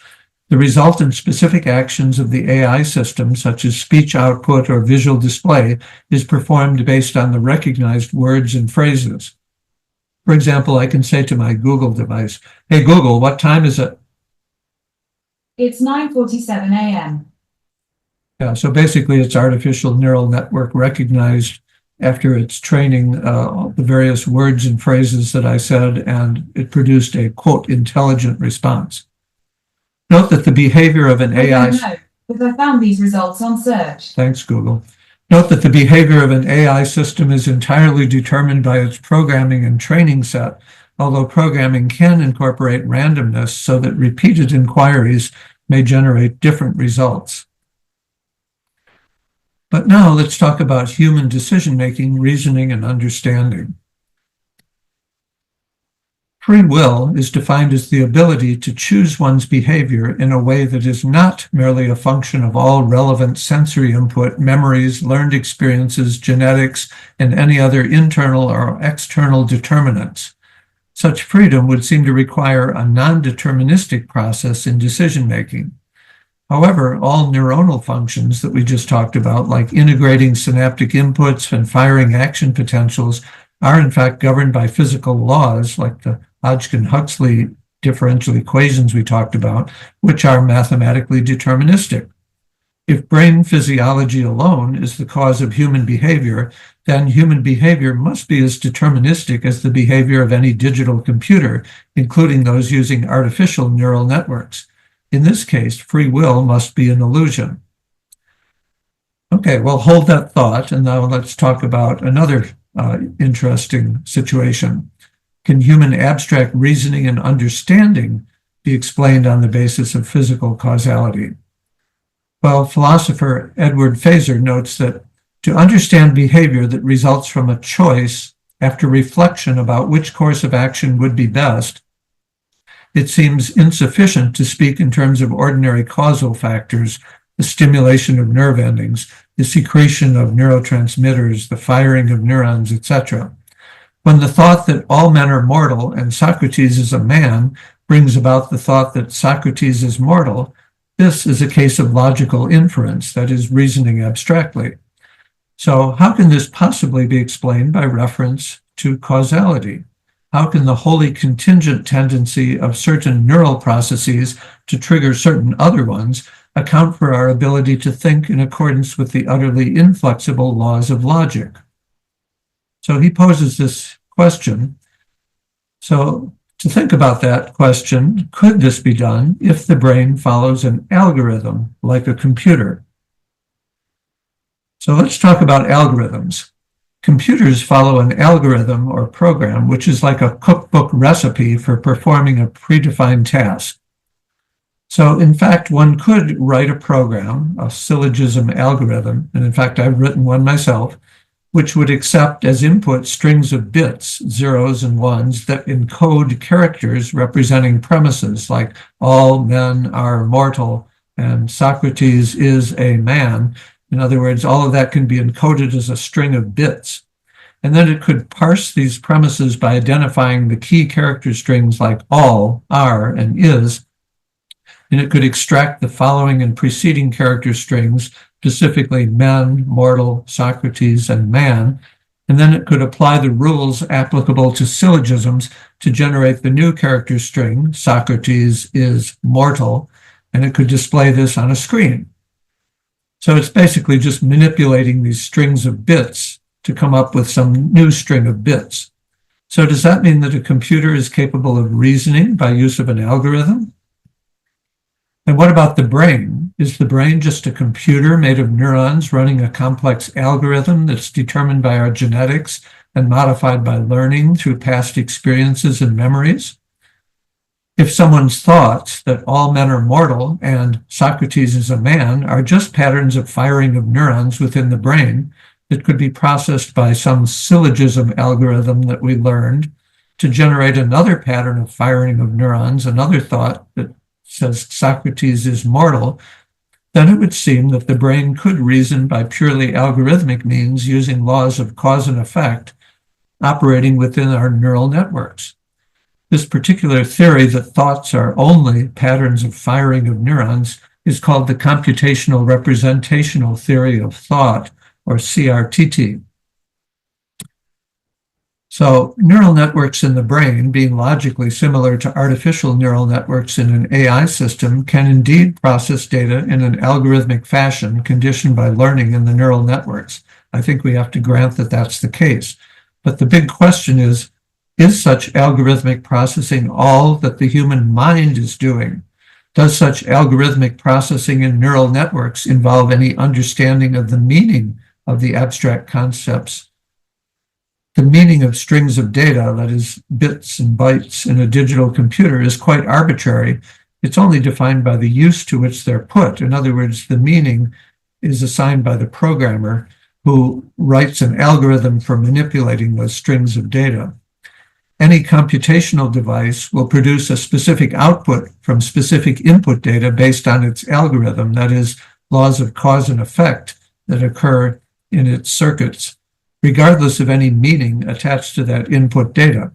The resultant specific actions of the AI system, such as speech output or visual display, is performed based on the recognized words and phrases. For example, I can say to my Google device, "Hey Google, what time is it?" It's 9:47 a.m. Yeah, so basically it's artificial neural network recognized after its training the various words and phrases that I said, and it produced a, quote, intelligent response. Note that the behavior of an AI... I don't know, but I found these results on search. Thanks, Google. Note that the behavior of an AI system is entirely determined by its programming and training set, although programming can incorporate randomness so that repeated inquiries may generate different results. But now let's talk about human decision-making, reasoning, and understanding. Free will is defined as the ability to choose one's behavior in a way that is not merely a function of all relevant sensory input, memories, learned experiences, genetics, and any other internal or external determinants. Such freedom would seem to require a non-deterministic process in decision-making. However, all neuronal functions that we just talked about, like integrating synaptic inputs and firing action potentials, are in fact governed by physical laws like the Hodgkin-Huxley differential equations we talked about, which are mathematically deterministic. If brain physiology alone is the cause of human behavior, then human behavior must be as deterministic as the behavior of any digital computer, including those using artificial neural networks. In this case, free will must be an illusion. Okay, well, hold that thought, and now let's talk about another interesting situation. Can human abstract reasoning and understanding be explained on the basis of physical causality? Well, philosopher Edward Feser notes that to understand behavior that results from a choice after reflection about which course of action would be best, it seems insufficient to speak in terms of ordinary causal factors, the stimulation of nerve endings, the secretion of neurotransmitters, the firing of neurons, etc. When the thought that all men are mortal and Socrates is a man brings about the thought that Socrates is mortal, this is a case of logical inference, that is, reasoning abstractly. So how can this possibly be explained by reference to causality? How can the wholly contingent tendency of certain neural processes to trigger certain other ones account for our ability to think in accordance with the utterly inflexible laws of logic? So he poses this question. So to think about that question, could this be done if the brain follows an algorithm like a computer? So let's talk about algorithms. Computers follow an algorithm or program, which is like a cookbook recipe for performing a predefined task. So in fact, one could write a program, a syllogism algorithm, and in fact, I've written one myself, which would accept as input strings of bits, zeros and ones, that encode characters representing premises like all men are mortal and Socrates is a man. In other words, all of that can be encoded as a string of bits. And then it could parse these premises by identifying the key character strings like all, are, and is. And it could extract the following and preceding character strings, specifically men, mortal, Socrates, and man. And then it could apply the rules applicable to syllogisms to generate the new character string, Socrates is mortal, and it could display this on a screen. So it's basically just manipulating these strings of bits to come up with some new string of bits. So does that mean that a computer is capable of reasoning by use of an algorithm? And what about the brain? Is the brain just a computer made of neurons running a complex algorithm that's determined by our genetics and modified by learning through past experiences and memories? If someone's thoughts that all men are mortal and Socrates is a man are just patterns of firing of neurons within the brain that could be processed by some syllogism algorithm that we learned to generate another pattern of firing of neurons, another thought that says Socrates is mortal, then it would seem that the brain could reason by purely algorithmic means using laws of cause and effect operating within our neural networks. This particular theory that thoughts are only patterns of firing of neurons is called the computational representational theory of thought, or CRTT. So neural networks in the brain, being logically similar to artificial neural networks in an AI system, can indeed process data in an algorithmic fashion conditioned by learning in the neural networks. I think we have to grant that that's the case. But the big question is such algorithmic processing all that the human mind is doing? Does such algorithmic processing in neural networks involve any understanding of the meaning of the abstract concepts? The meaning of strings of data, that is, bits and bytes in a digital computer, is quite arbitrary. It's only defined by the use to which they're put. In other words, the meaning is assigned by the programmer who writes an algorithm for manipulating those strings of data. Any computational device will produce a specific output from specific input data based on its algorithm, that is, laws of cause and effect that occur in its circuits, regardless of any meaning attached to that input data.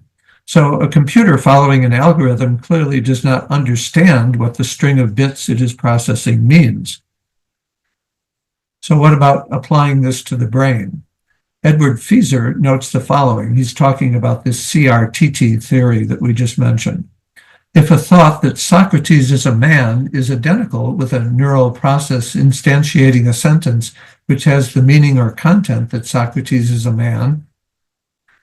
So a computer following an algorithm clearly does not understand what the string of bits it is processing means. So what about applying this to the brain? Edward Fieser notes the following. He's talking about this CRTT theory that we just mentioned. If a thought that Socrates is a man is identical with a neural process instantiating a sentence which has the meaning or content that Socrates is a man,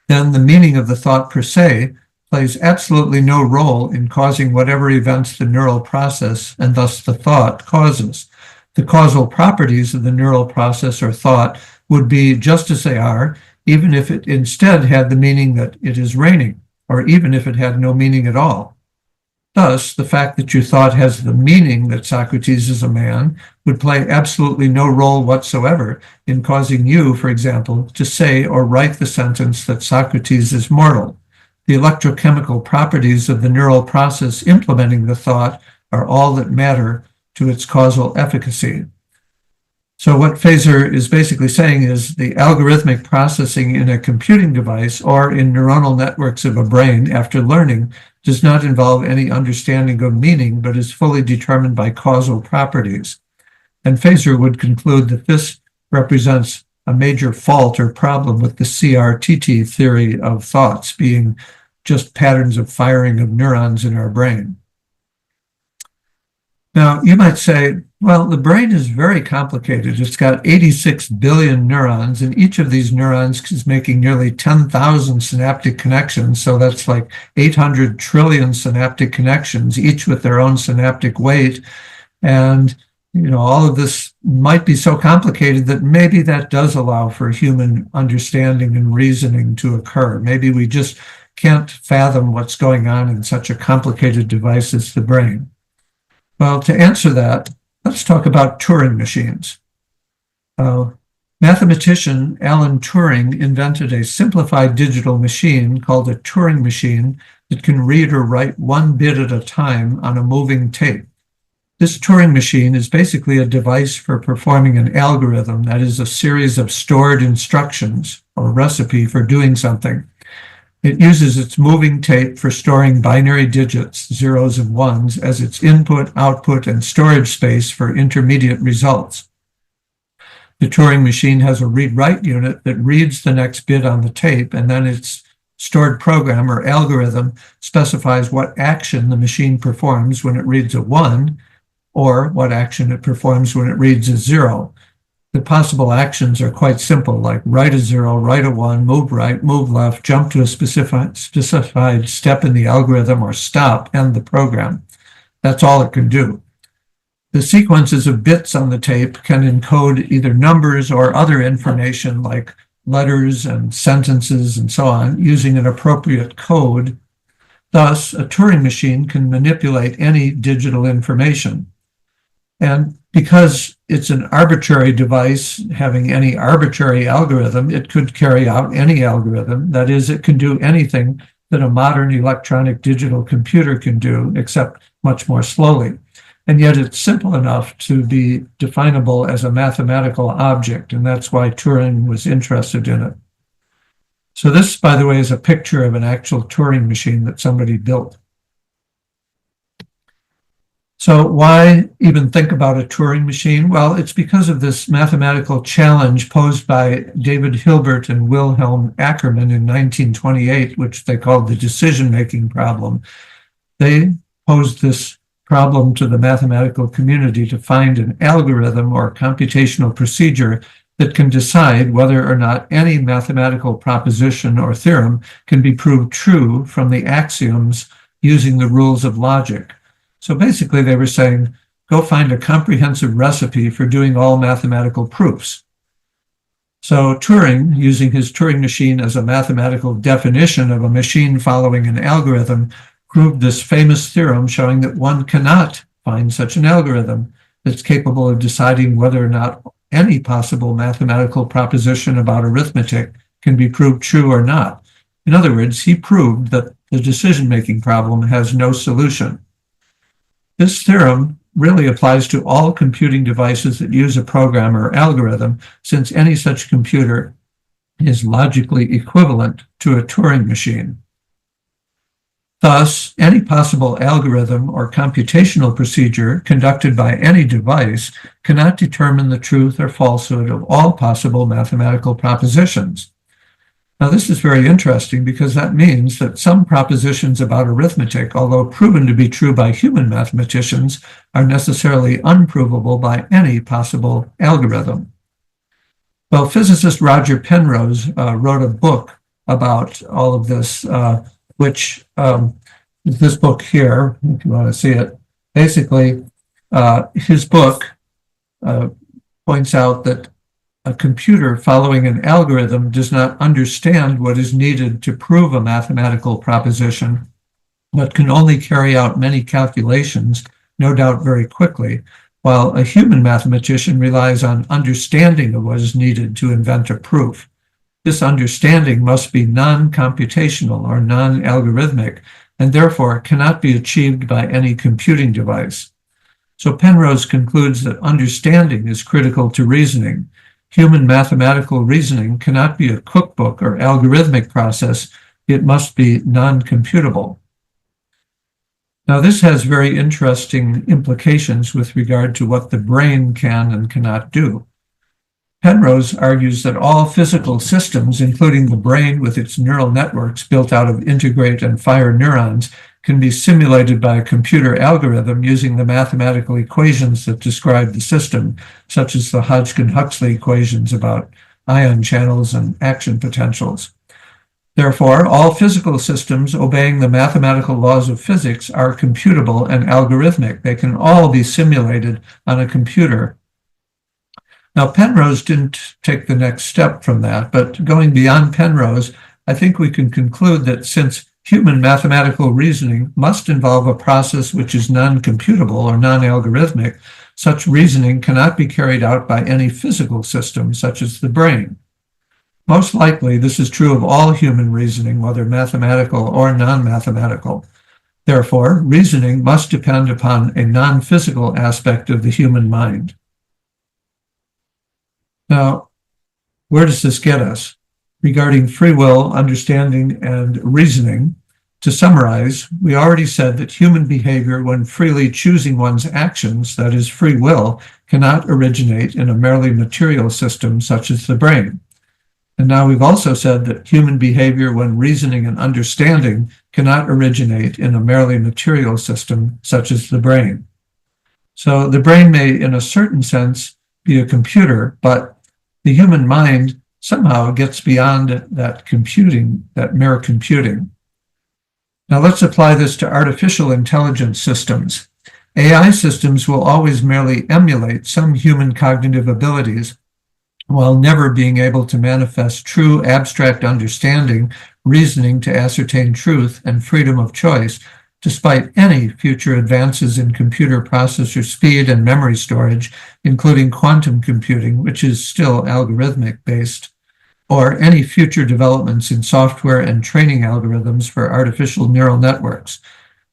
then the meaning of the thought per se plays absolutely no role in causing whatever events the neural process, and thus the thought, causes. The causal properties of the neural process or thought would be just as they are, even if it instead had the meaning that it is raining, or even if it had no meaning at all. Thus, the fact that your thought has the meaning that Socrates is a man would play absolutely no role whatsoever in causing you, for example, to say or write the sentence that Socrates is mortal. The electrochemical properties of the neural process implementing the thought are all that matter to its causal efficacy. So what Fieser is basically saying is the algorithmic processing in a computing device or in neuronal networks of a brain after learning does not involve any understanding of meaning, but is fully determined by causal properties. And Fieser would conclude that this represents a major fault or problem with the CRTT theory of thoughts being just patterns of firing of neurons in our brain. Now, you might say, well, the brain is very complicated. It's got 86 billion neurons, and each of these neurons is making nearly 10,000 synaptic connections. So that's like 800 trillion synaptic connections, each with their own synaptic weight. And, all of this might be so complicated that maybe that does allow for human understanding and reasoning to occur. Maybe we just can't fathom what's going on in such a complicated device as the brain. Well, to answer that, let's talk about Turing machines. Mathematician Alan Turing invented a simplified digital machine called a Turing machine that can read or write one bit at a time on a moving tape. This Turing machine is basically a device for performing an algorithm, that is, a series of stored instructions or recipe for doing something. It uses its moving tape for storing binary digits, zeros and ones, as its input, output, and storage space for intermediate results. The Turing machine has a read-write unit that reads the next bit on the tape, and then its stored program or algorithm specifies what action the machine performs when it reads a 1, or what action it performs when it reads a 0. The possible actions are quite simple, like write a 0, write a 1, move right, move left, jump to a specified step in the algorithm, or stop, end the program. That's all it can do. The sequences of bits on the tape can encode either numbers or other information like letters and sentences and so on, using an appropriate code. Thus, a Turing machine can manipulate any digital information. And because it's an arbitrary device having any arbitrary algorithm, it could carry out any algorithm. That is, it can do anything that a modern electronic digital computer can do, except much more slowly. And yet it's simple enough to be definable as a mathematical object, and that's why Turing was interested in it. So this, by the way, is a picture of an actual Turing machine that somebody built. So why even think about a Turing machine? Well, it's because of this mathematical challenge posed by David Hilbert and Wilhelm Ackermann in 1928, which they called the decision-making problem. They posed this problem to the mathematical community to find an algorithm or computational procedure that can decide whether or not any mathematical proposition or theorem can be proved true from the axioms using the rules of logic. So basically they were saying, go find a comprehensive recipe for doing all mathematical proofs. So Turing, using his Turing machine as a mathematical definition of a machine following an algorithm, proved this famous theorem showing that one cannot find such an algorithm that's capable of deciding whether or not any possible mathematical proposition about arithmetic can be proved true or not. In other words, he proved that the decision-making problem has no solution. This theorem really applies to all computing devices that use a program or algorithm, since any such computer is logically equivalent to a Turing machine. Thus, any possible algorithm or computational procedure conducted by any device cannot determine the truth or falsehood of all possible mathematical propositions. Now, this is very interesting because that means that some propositions about arithmetic, although proven to be true by human mathematicians, are necessarily unprovable by any possible algorithm. Well, physicist Roger Penrose wrote a book about all of this, which this book here, if you want to see it, basically his book points out that a computer following an algorithm does not understand what is needed to prove a mathematical proposition, but can only carry out many calculations, no doubt very quickly, while a human mathematician relies on understanding of what is needed to invent a proof. This understanding must be non-computational or non-algorithmic, and therefore cannot be achieved by any computing device. So Penrose concludes that understanding is critical to reasoning. Human mathematical reasoning cannot be a cookbook or algorithmic process. It must be non-computable. Now, this has very interesting implications with regard to what the brain can and cannot do. Penrose argues that all physical systems, including the brain with its neural networks built out of integrate and fire neurons, can be simulated by a computer algorithm using the mathematical equations that describe the system, such as the Hodgkin-Huxley equations about ion channels and action potentials. Therefore, all physical systems obeying the mathematical laws of physics are computable and algorithmic. They can all be simulated on a computer. Now, Penrose didn't take the next step from that, but going beyond Penrose, I think we can conclude that since human mathematical reasoning must involve a process which is non-computable or non-algorithmic, such reasoning cannot be carried out by any physical system, such as the brain. Most likely, this is true of all human reasoning, whether mathematical or non-mathematical. Therefore, reasoning must depend upon a non-physical aspect of the human mind. Now, where does this get us? Regarding free will, understanding, and reasoning, to summarize, we already said that human behavior, when freely choosing one's actions, that is, free will, cannot originate in a merely material system such as the brain. And now we've also said that human behavior, when reasoning and understanding, cannot originate in a merely material system such as the brain. So the brain may, in a certain sense, be a computer, but the human mind somehow gets beyond that computing, that mere computing. Now let's apply this to artificial intelligence systems. AI systems will always merely emulate some human cognitive abilities while never being able to manifest true abstract understanding, reasoning to ascertain truth, and freedom of choice, despite any future advances in computer processor speed and memory storage, including quantum computing, which is still algorithmic based, or any future developments in software and training algorithms for artificial neural networks.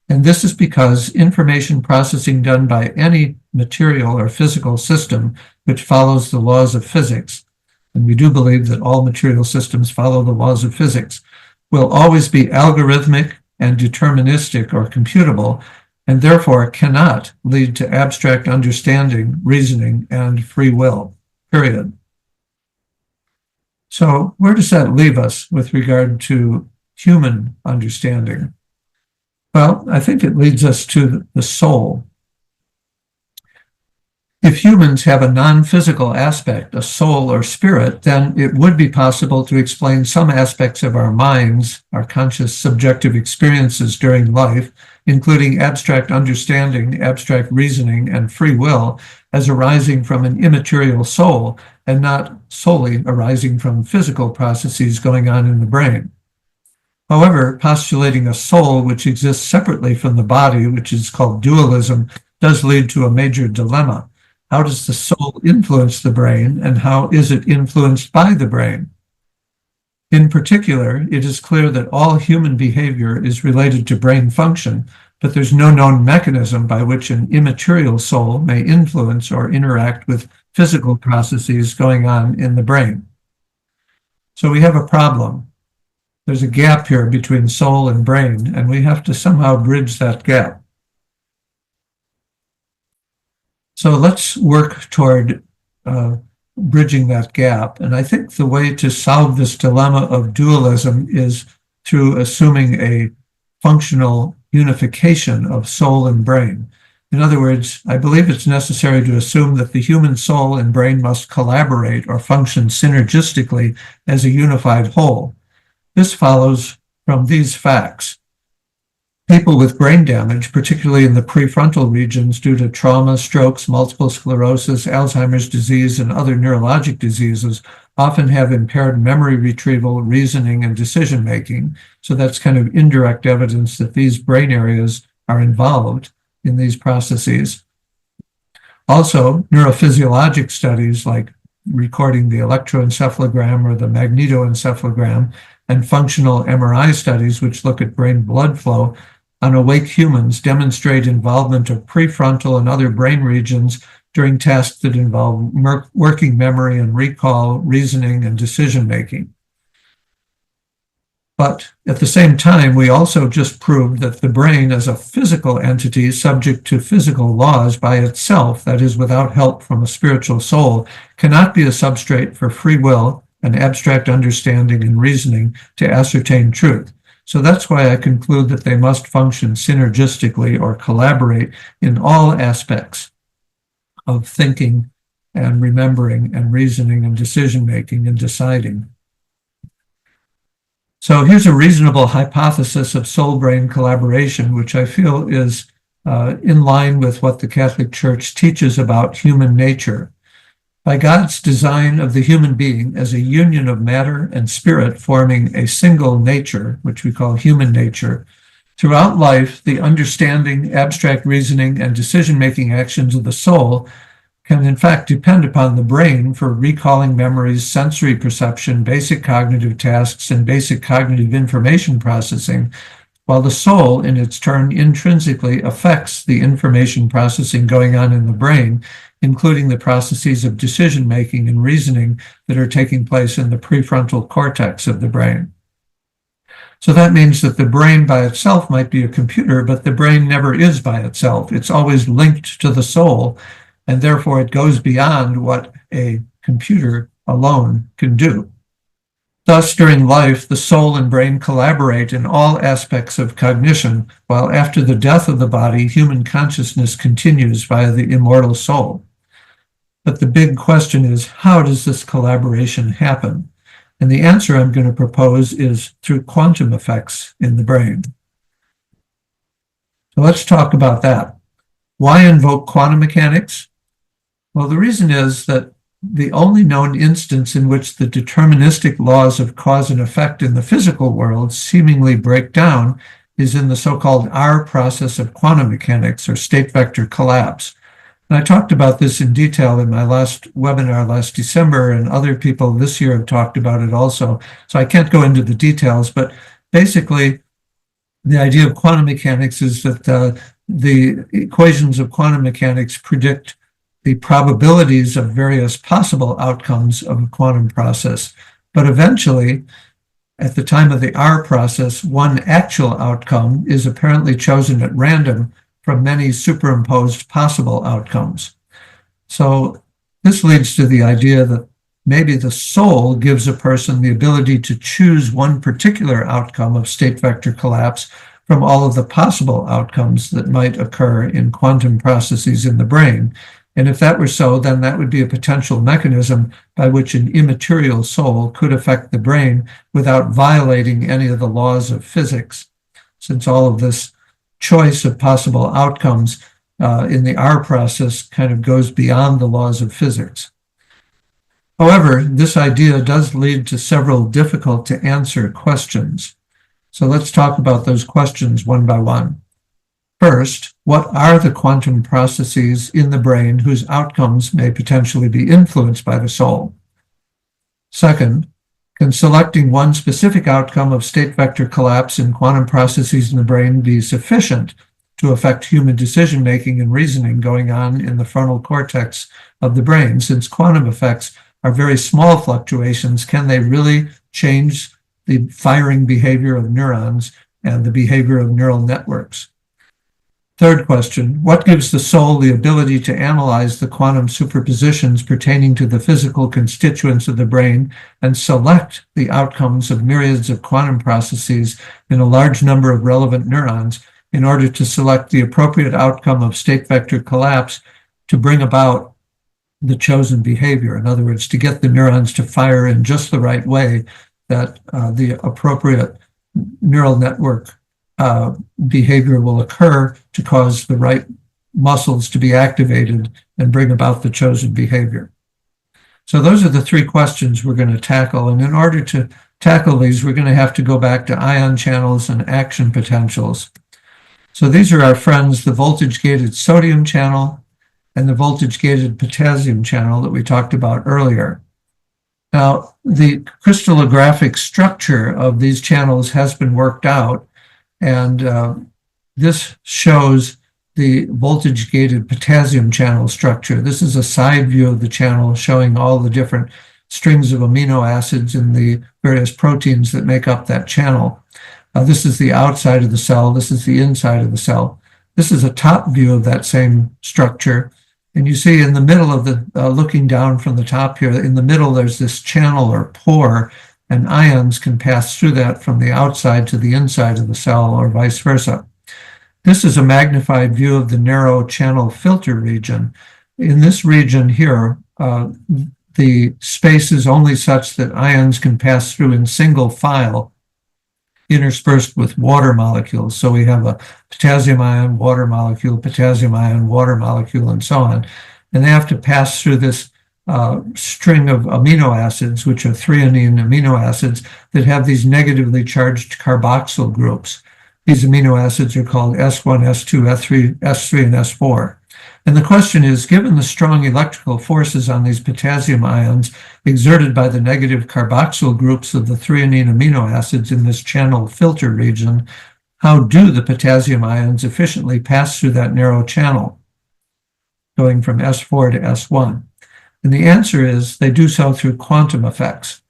And this is because information processing done by any material or physical system which follows the laws of physics, and we do believe that all material systems follow the laws of physics, will always be algorithmic and deterministic or computable, and therefore cannot lead to abstract understanding, reasoning, and free will, period. So where does that leave us with regard to human understanding? Well, I think it leads us to the soul. If humans have a non-physical aspect, a soul or spirit, then it would be possible to explain some aspects of our minds, our conscious subjective experiences during life, including abstract understanding, abstract reasoning, and free will, as arising from an immaterial soul and not solely arising from physical processes going on in the brain. However, postulating a soul which exists separately from the body, which is called dualism, does lead to a major dilemma. How does the soul influence the brain, and how is it influenced by the brain? In particular, it is clear that all human behavior is related to brain function, but there's no known mechanism by which an immaterial soul may influence or interact with physical processes going on in the brain. So we have a problem. There's a gap here between soul and brain, and we have to somehow bridge that gap. So let's work toward bridging that gap. And I think the way to solve this dilemma of dualism is through assuming a functional unification of soul and brain. In other words, I believe it's necessary to assume that the human soul and brain must collaborate or function synergistically as a unified whole. This follows from these facts. People with brain damage, particularly in the prefrontal regions due to trauma, strokes, multiple sclerosis, Alzheimer's disease, and other neurologic diseases, often have impaired memory retrieval, reasoning, and decision-making. So that's kind of indirect evidence that these brain areas are involved in these processes. Also, neurophysiologic studies like recording the electroencephalogram or the magnetoencephalogram and functional MRI studies, which look at brain blood flow, on awake humans demonstrate involvement of prefrontal and other brain regions during tasks that involve working memory and recall, reasoning, and decision-making. But at the same time, we also just proved that the brain as a physical entity subject to physical laws by itself, that is, without help from a spiritual soul, cannot be a substrate for free will and abstract understanding and reasoning to ascertain truth. So that's why I conclude that they must function synergistically or collaborate in all aspects of thinking and remembering and reasoning and decision-making and deciding. So here's a reasonable hypothesis of soul-brain collaboration, which I feel is in line with what the Catholic Church teaches about human nature. By God's design of the human being as a union of matter and spirit forming a single nature, which we call human nature, throughout life, the understanding, abstract reasoning, and decision-making actions of the soul can in fact depend upon the brain for recalling memories, sensory perception, basic cognitive tasks, and basic cognitive information processing, while the soul, in its turn, intrinsically affects the information processing going on in the brain, including the processes of decision-making and reasoning that are taking place in the prefrontal cortex of the brain. So that means that the brain by itself might be a computer, but the brain never is by itself. It's always linked to the soul, and therefore it goes beyond what a computer alone can do. Thus, during life, the soul and brain collaborate in all aspects of cognition, while after the death of the body, human consciousness continues via the immortal soul. But the big question is, how does this collaboration happen? And the answer I'm going to propose is through quantum effects in the brain. So let's talk about that. Why invoke quantum mechanics? Well, the reason is that the only known instance in which the deterministic laws of cause and effect in the physical world seemingly break down is in the so-called R process of quantum mechanics, or state vector collapse. And I talked about this in detail in my last webinar last December, and other people this year have talked about it also. So I can't go into the details, but basically the idea of quantum mechanics is that the equations of quantum mechanics predict the probabilities of various possible outcomes of a quantum process. But eventually, at the time of the R process, one actual outcome is apparently chosen at random from many superimposed possible outcomes. So this leads to the idea that maybe the soul gives a person the ability to choose one particular outcome of state vector collapse from all of the possible outcomes that might occur in quantum processes in the brain. And if that were so, then that would be a potential mechanism by which an immaterial soul could affect the brain without violating any of the laws of physics, since all of this choice of possible outcomes in the R process kind of goes beyond the laws of physics. However, this idea does lead to several difficult to answer questions. So let's talk about those questions one by one. First, what are the quantum processes in the brain whose outcomes may potentially be influenced by the soul? Second, can selecting one specific outcome of state vector collapse in quantum processes in the brain be sufficient to affect human decision-making and reasoning going on in the frontal cortex of the brain? Since quantum effects are very small fluctuations, can they really change the firing behavior of neurons and the behavior of neural networks? Third question, what gives the soul the ability to analyze the quantum superpositions pertaining to the physical constituents of the brain and select the outcomes of myriads of quantum processes in a large number of relevant neurons in order to select the appropriate outcome of state vector collapse to bring about the chosen behavior? In other words, to get the neurons to fire in just the right way that the appropriate neural network behavior will occur to cause the right muscles to be activated and bring about the chosen behavior. So those are the three questions we're going to tackle. And in order to tackle these, we're going to have to go back to ion channels and action potentials. So these are our friends, the voltage-gated sodium channel and the voltage-gated potassium channel that we talked about earlier. Now, the crystallographic structure of these channels has been worked out, and this shows the voltage-gated potassium channel structure. This is a side view of the channel showing all the different strings of amino acids in the various proteins that make up that channel. This is the outside of the cell. This is the inside of the cell. This is a top view of that same structure. And you see in the middle of the, looking down from the top here, in the middle there's this channel or pore, and ions can pass through that from the outside to the inside of the cell or vice versa. This is a magnified view of the narrow channel filter region. In this region here, the space is only such that ions can pass through in single file, interspersed with water molecules. So we have a potassium ion, water molecule, potassium ion, water molecule, and so on. And they have to pass through this string of amino acids, which are threonine amino acids that have these negatively charged carboxyl groups. These amino acids are called S1, S2, S3, and S4. And the question is, given the strong electrical forces on these potassium ions exerted by the negative carboxyl groups of the threonine amino acids in this channel filter region, how do the potassium ions efficiently pass through that narrow channel, going from S4 to S1? And the answer is they do so through quantum effects.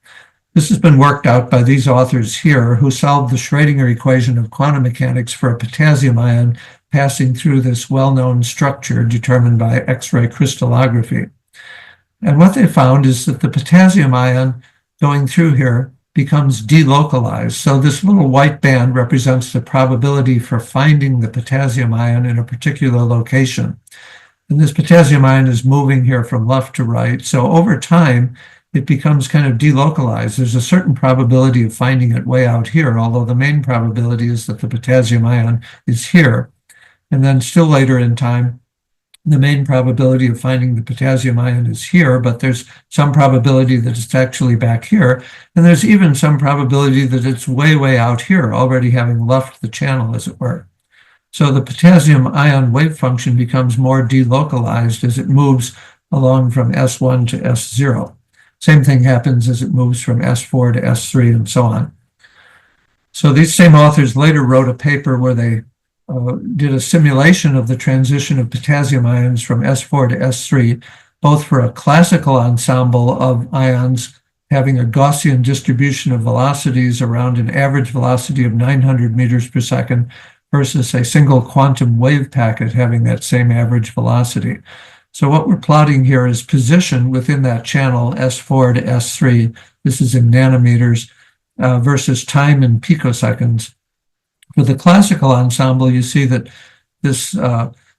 This has been worked out by these authors here who solved the Schrödinger equation of quantum mechanics for a potassium ion passing through this well-known structure determined by X-ray crystallography. And what they found is that the potassium ion going through here becomes delocalized. So this little white band represents the probability for finding the potassium ion in a particular location. And this potassium ion is moving here from left to right. So over time, it becomes kind of delocalized. There's a certain probability of finding it way out here, although the main probability is that the potassium ion is here. And then still later in time, the main probability of finding the potassium ion is here, but there's some probability that it's actually back here. And there's even some probability that it's way, way out here, already having left the channel, as it were. So the potassium ion wave function becomes more delocalized as it moves along from S1 to S0. Same thing happens as it moves from S4 to S3 and so on. So these same authors later wrote a paper where they did a simulation of the transition of potassium ions from S4 to S3, both for a classical ensemble of ions having a Gaussian distribution of velocities around an average velocity of 900 meters per second versus a single quantum wave packet having that same average velocity. So what we're plotting here is position within that channel S4 to S3. This is in nanometers versus time in picoseconds. For the classical ensemble, you see that this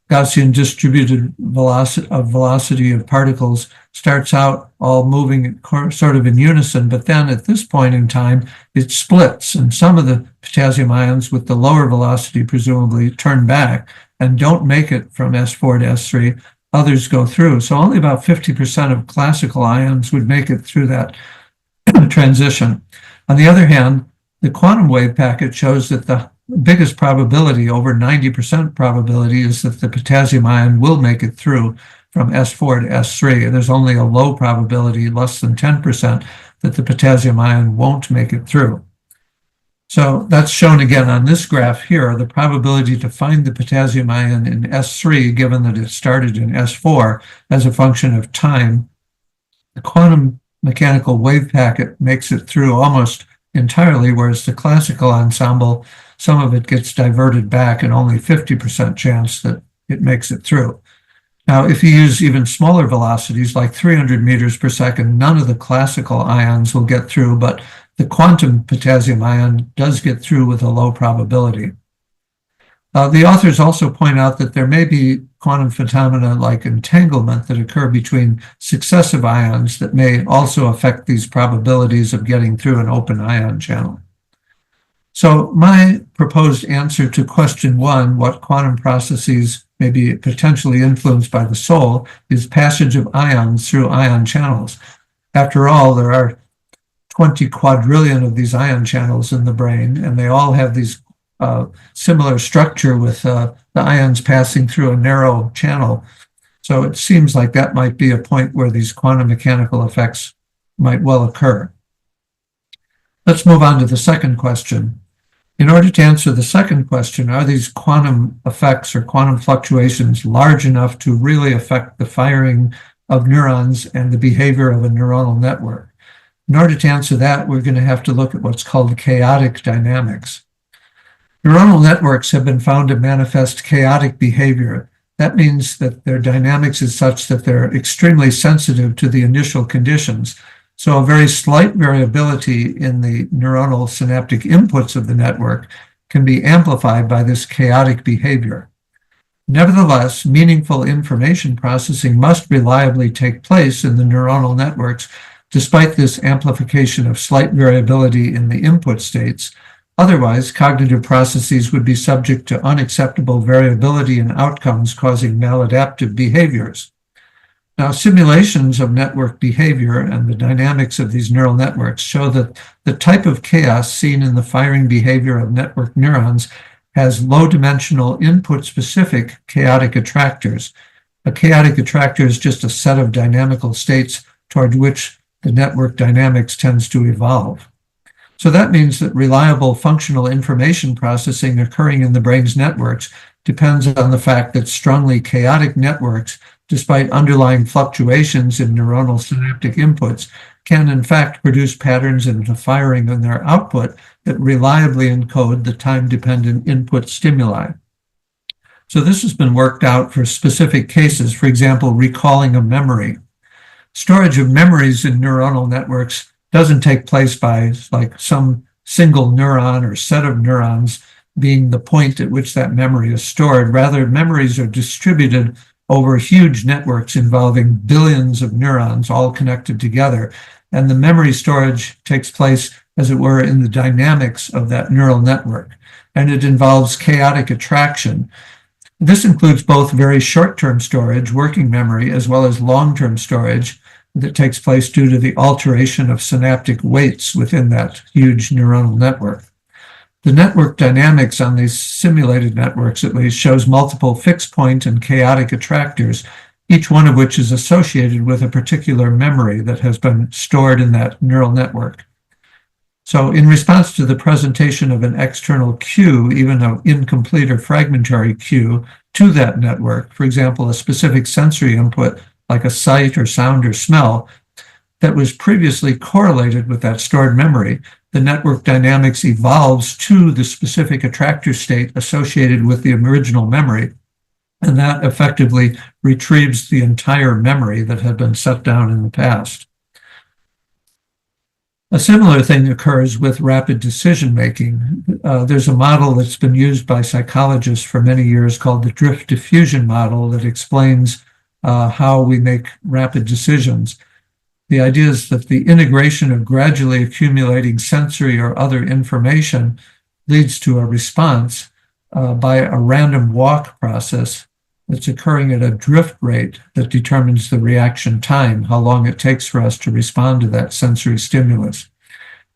Gaussian distributed velocity of particles starts out all moving sort of in unison, but then at this point in time, it splits, and some of the potassium ions with the lower velocity presumably turn back and don't make it from S4 to S3. Others go through. So only about 50% of classical ions would make it through that transition. On the other hand, the quantum wave packet shows that the biggest probability, over 90% probability, is that the potassium ion will make it through from S4 to S3. There's only a low probability, less than 10%, that the potassium ion won't make it through. So that's shown again on this graph here, the probability to find the potassium ion in S3, given that it started in S4 as a function of time. The quantum mechanical wave packet makes it through almost entirely, whereas the classical ensemble, some of it gets diverted back and only 50% chance that it makes it through. Now, if you use even smaller velocities, like 300 meters per second, none of the classical ions will get through, but the quantum potassium ion does get through with a low probability. The authors also point out that there may be quantum phenomena like entanglement that occur between successive ions that may also affect these probabilities of getting through an open ion channel. So my proposed answer to question 1, what quantum processes may be potentially influenced by the soul, is passage of ions through ion channels. After all, there are 20 quadrillion of these ion channels in the brain, and they all have these similar structure with the ions passing through a narrow channel. So it seems like that might be a point where these quantum mechanical effects might well occur. Let's move on to the second question. In order to answer the second question, are these quantum effects or quantum fluctuations large enough to really affect the firing of neurons and the behavior of a neuronal network? In order to answer that, we're going to have to look at what's called chaotic dynamics. Neuronal networks have been found to manifest chaotic behavior. That means that their dynamics is such that they're extremely sensitive to the initial conditions. So a very slight variability in the neuronal synaptic inputs of the network can be amplified by this chaotic behavior. Nevertheless, meaningful information processing must reliably take place in the neuronal networks despite this amplification of slight variability in the input states. Otherwise, cognitive processes would be subject to unacceptable variability in outcomes, causing maladaptive behaviors. Now, simulations of network behavior and the dynamics of these neural networks show that the type of chaos seen in the firing behavior of network neurons has low-dimensional input-specific chaotic attractors. A chaotic attractor is just a set of dynamical states toward which the network dynamics tends to evolve. So that means that reliable functional information processing occurring in the brain's networks depends on the fact that strongly chaotic networks, despite underlying fluctuations in neuronal synaptic inputs, can in fact produce patterns in the firing in their output that reliably encode the time-dependent input stimuli. So this has been worked out for specific cases, for example, recalling a memory. Storage of memories in neuronal networks doesn't take place by like some single neuron or set of neurons being the point at which that memory is stored. Rather, memories are distributed over huge networks involving billions of neurons all connected together. And the memory storage takes place, as it were, in the dynamics of that neural network. And it involves chaotic attraction. This includes both very short-term storage, working memory, as well as long-term storage that takes place due to the alteration of synaptic weights within that huge neuronal network. The network dynamics on these simulated networks, at least, shows multiple fixed point and chaotic attractors, each one of which is associated with a particular memory that has been stored in that neural network. So in response to the presentation of an external cue, even an incomplete or fragmentary cue to that network, for example, a specific sensory input like a sight or sound or smell, that was previously correlated with that stored memory, the network dynamics evolves to the specific attractor state associated with the original memory, and that effectively retrieves the entire memory that had been set down in the past. A similar thing occurs with rapid decision-making. There's a model that's been used by psychologists for many years called the drift diffusion model that explains how we make rapid decisions. The idea is that the integration of gradually accumulating sensory or other information leads to a response by a random walk process that's occurring at a drift rate that determines the reaction time, how long it takes for us to respond to that sensory stimulus.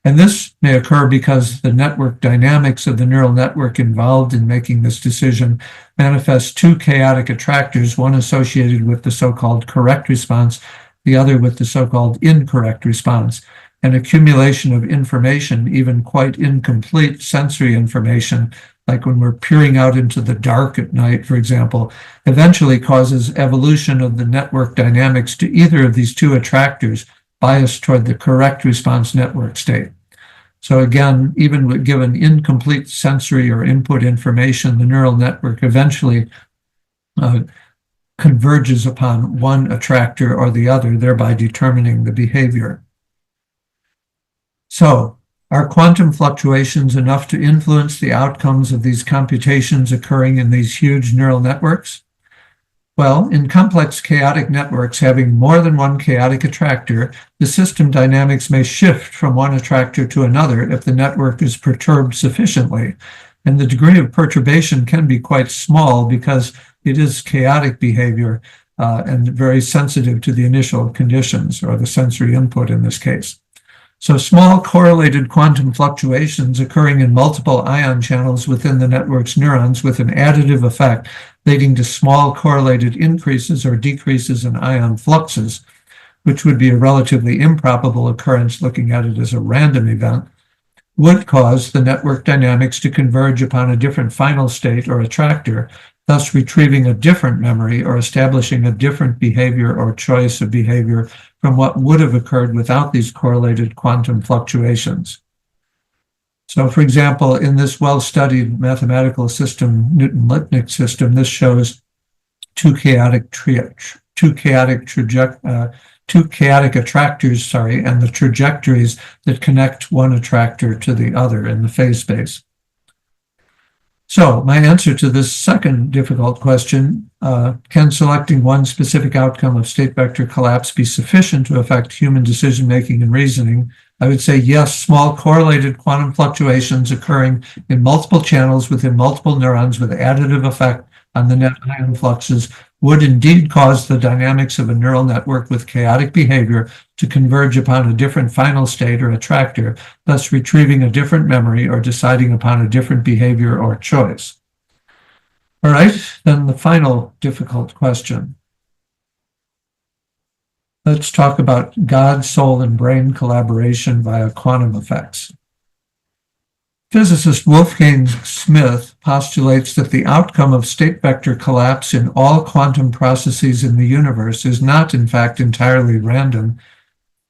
And this may occur because the network dynamics of the neural network involved in making this decision manifest two chaotic attractors, one associated with the so-called correct response, the other with the so-called incorrect response. An accumulation of information, even quite incomplete sensory information, like when we're peering out into the dark at night, for example, eventually causes evolution of the network dynamics to either of these two attractors biased toward the correct response network state. So again, even given incomplete sensory or input information, the neural network eventually converges upon one attractor or the other, thereby determining the behavior. So, are quantum fluctuations enough to influence the outcomes of these computations occurring in these huge neural networks? Well, in complex chaotic networks having more than one chaotic attractor, the system dynamics may shift from one attractor to another if the network is perturbed sufficiently. And the degree of perturbation can be quite small because it is chaotic behavior and very sensitive to the initial conditions or the sensory input in this case. So small correlated quantum fluctuations occurring in multiple ion channels within the network's neurons with an additive effect leading to small correlated increases or decreases in ion fluxes, which would be a relatively improbable occurrence looking at it as a random event, would cause the network dynamics to converge upon a different final state or attractor, thus retrieving a different memory or establishing a different behavior or choice of behavior from what would have occurred without these correlated quantum fluctuations. So, for example, in this well-studied mathematical system, Newton-Lipnic system, this shows two chaotic attractors, and the trajectories that connect one attractor to the other in the phase space. So my answer to this second difficult question, can selecting one specific outcome of state vector collapse be sufficient to affect human decision-making and reasoning? I would say yes, small correlated quantum fluctuations occurring in multiple channels within multiple neurons with additive effect on the net ion fluxes would indeed cause the dynamics of a neural network with chaotic behavior to converge upon a different final state or attractor, thus retrieving a different memory or deciding upon a different behavior or choice. All right, then the final difficult question. Let's talk about God, soul, and brain collaboration via quantum effects. Physicist Wolfgang Smith postulates that the outcome of state vector collapse in all quantum processes in the universe is not, in fact, entirely random,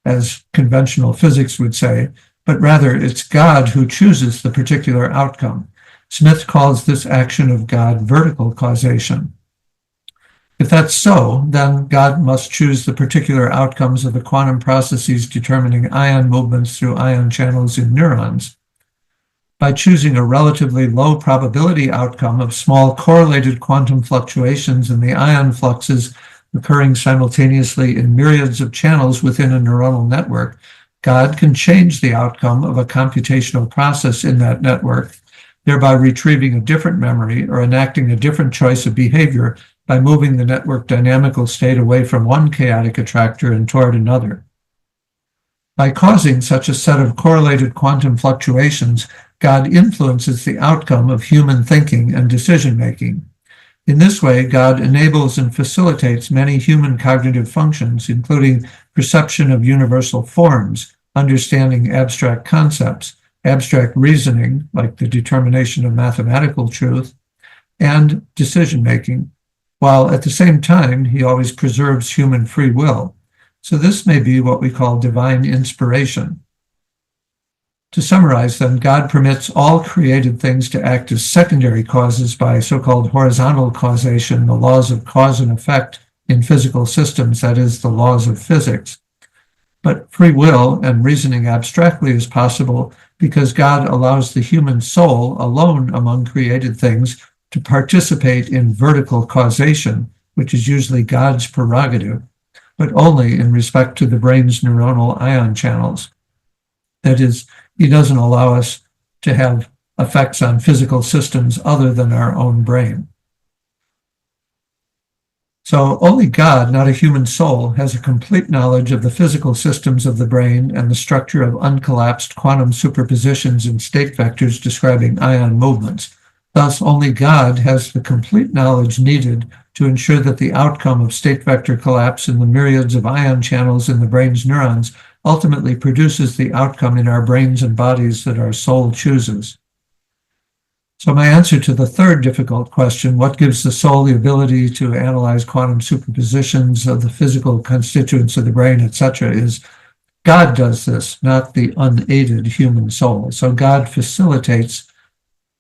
as conventional physics would say, but rather it's God who chooses the particular outcome. Smith calls this action of God vertical causation. If that's so, then God must choose the particular outcomes of the quantum processes determining ion movements through ion channels in neurons. By choosing a relatively low probability outcome of small correlated quantum fluctuations in the ion fluxes occurring simultaneously in myriads of channels within a neuronal network, God can change the outcome of a computational process in that network, thereby retrieving a different memory or enacting a different choice of behavior by moving the network dynamical state away from one chaotic attractor and toward another. By causing such a set of correlated quantum fluctuations, God influences the outcome of human thinking and decision-making. In this way, God enables and facilitates many human cognitive functions, including perception of universal forms, understanding abstract concepts, abstract reasoning, like the determination of mathematical truth, and decision-making, while at the same time, he always preserves human free will. So this may be what we call divine inspiration. To summarize them, God permits all created things to act as secondary causes by so-called horizontal causation, the laws of cause and effect in physical systems, that is, the laws of physics. But free will and reasoning abstractly is possible because God allows the human soul alone among created things to participate in vertical causation, which is usually God's prerogative, but only in respect to the brain's neuronal ion channels. That is, he doesn't allow us to have effects on physical systems other than our own brain. So only God, not a human soul, has a complete knowledge of the physical systems of the brain and the structure of uncollapsed quantum superpositions and state vectors describing ion movements. Thus, only God has the complete knowledge needed to ensure that the outcome of state vector collapse in the myriads of ion channels in the brain's neurons ultimately produces the outcome in our brains and bodies that our soul chooses. So my answer to the third difficult question, what gives the soul the ability to analyze quantum superpositions of the physical constituents of the brain, etc., is God does this, not the unaided human soul. So God facilitates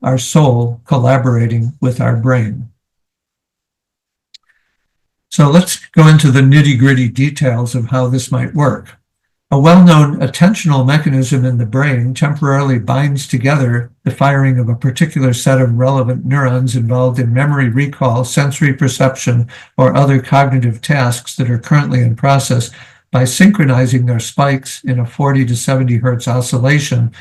our soul collaborating with our brain. So let's go into the nitty-gritty details of how this might work. A well-known attentional mechanism in the brain temporarily binds together the firing of a particular set of relevant neurons involved in memory recall, sensory perception, or other cognitive tasks that are currently in process by synchronizing their spikes in a 40 to 70 hertz oscillation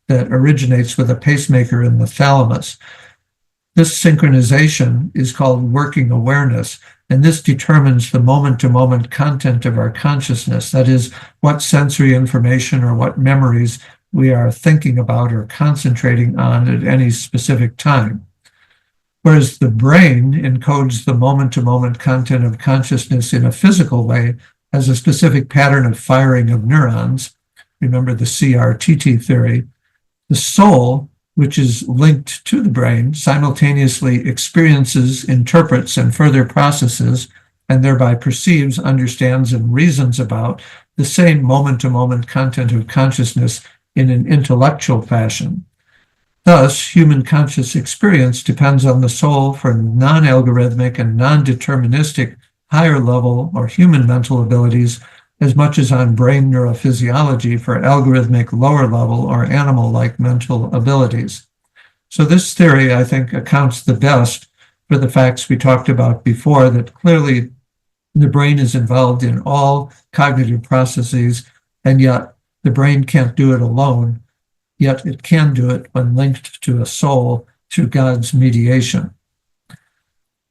that originates with a pacemaker in the thalamus. This synchronization is called working awareness, and this determines the moment-to-moment content of our consciousness, that is, what sensory information or what memories we are thinking about or concentrating on at any specific time. Whereas the brain encodes the moment-to-moment content of consciousness in a physical way as a specific pattern of firing of neurons. Remember the CRTT theory. The soul, which is linked to the brain, simultaneously experiences, interprets, and further processes, and thereby perceives, understands, and reasons about the same moment-to-moment content of consciousness in an intellectual fashion. Thus, human conscious experience depends on the soul for non-algorithmic and non-deterministic higher level or human mental abilities as much as on brain neurophysiology for algorithmic lower level or animal-like mental abilities. So this theory, I think, accounts the best for the facts we talked about before, that clearly the brain is involved in all cognitive processes, and yet the brain can't do it alone, yet it can do it when linked to a soul through God's mediation.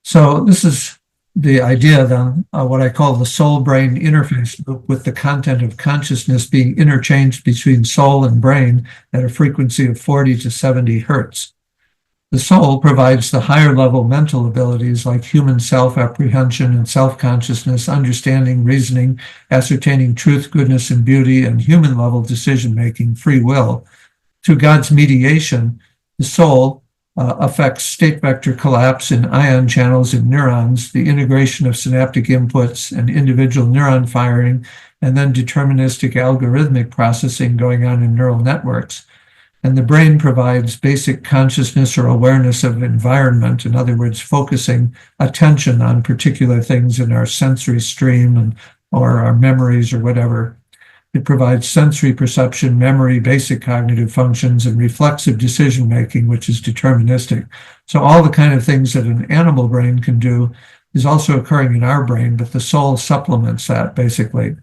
So this is the idea then, what I call the soul-brain interface loop, with the content of consciousness being interchanged between soul and brain at a frequency of 40 to 70 hertz. The soul provides the higher level mental abilities like human self-apprehension and self-consciousness, understanding, reasoning, ascertaining truth, goodness, and beauty, and human level decision-making, free will. Through God's mediation, the soul affects state vector collapse in ion channels in neurons, the integration of synaptic inputs and individual neuron firing, and then deterministic algorithmic processing going on in neural networks. And the brain provides basic consciousness or awareness of environment, in other words, focusing attention on particular things in our sensory stream or our memories or whatever. It provides sensory perception, memory, basic cognitive functions, and reflexive decision-making, which is deterministic. So all the kind of things that an animal brain can do is also occurring in our brain, but the soul supplements that, basically.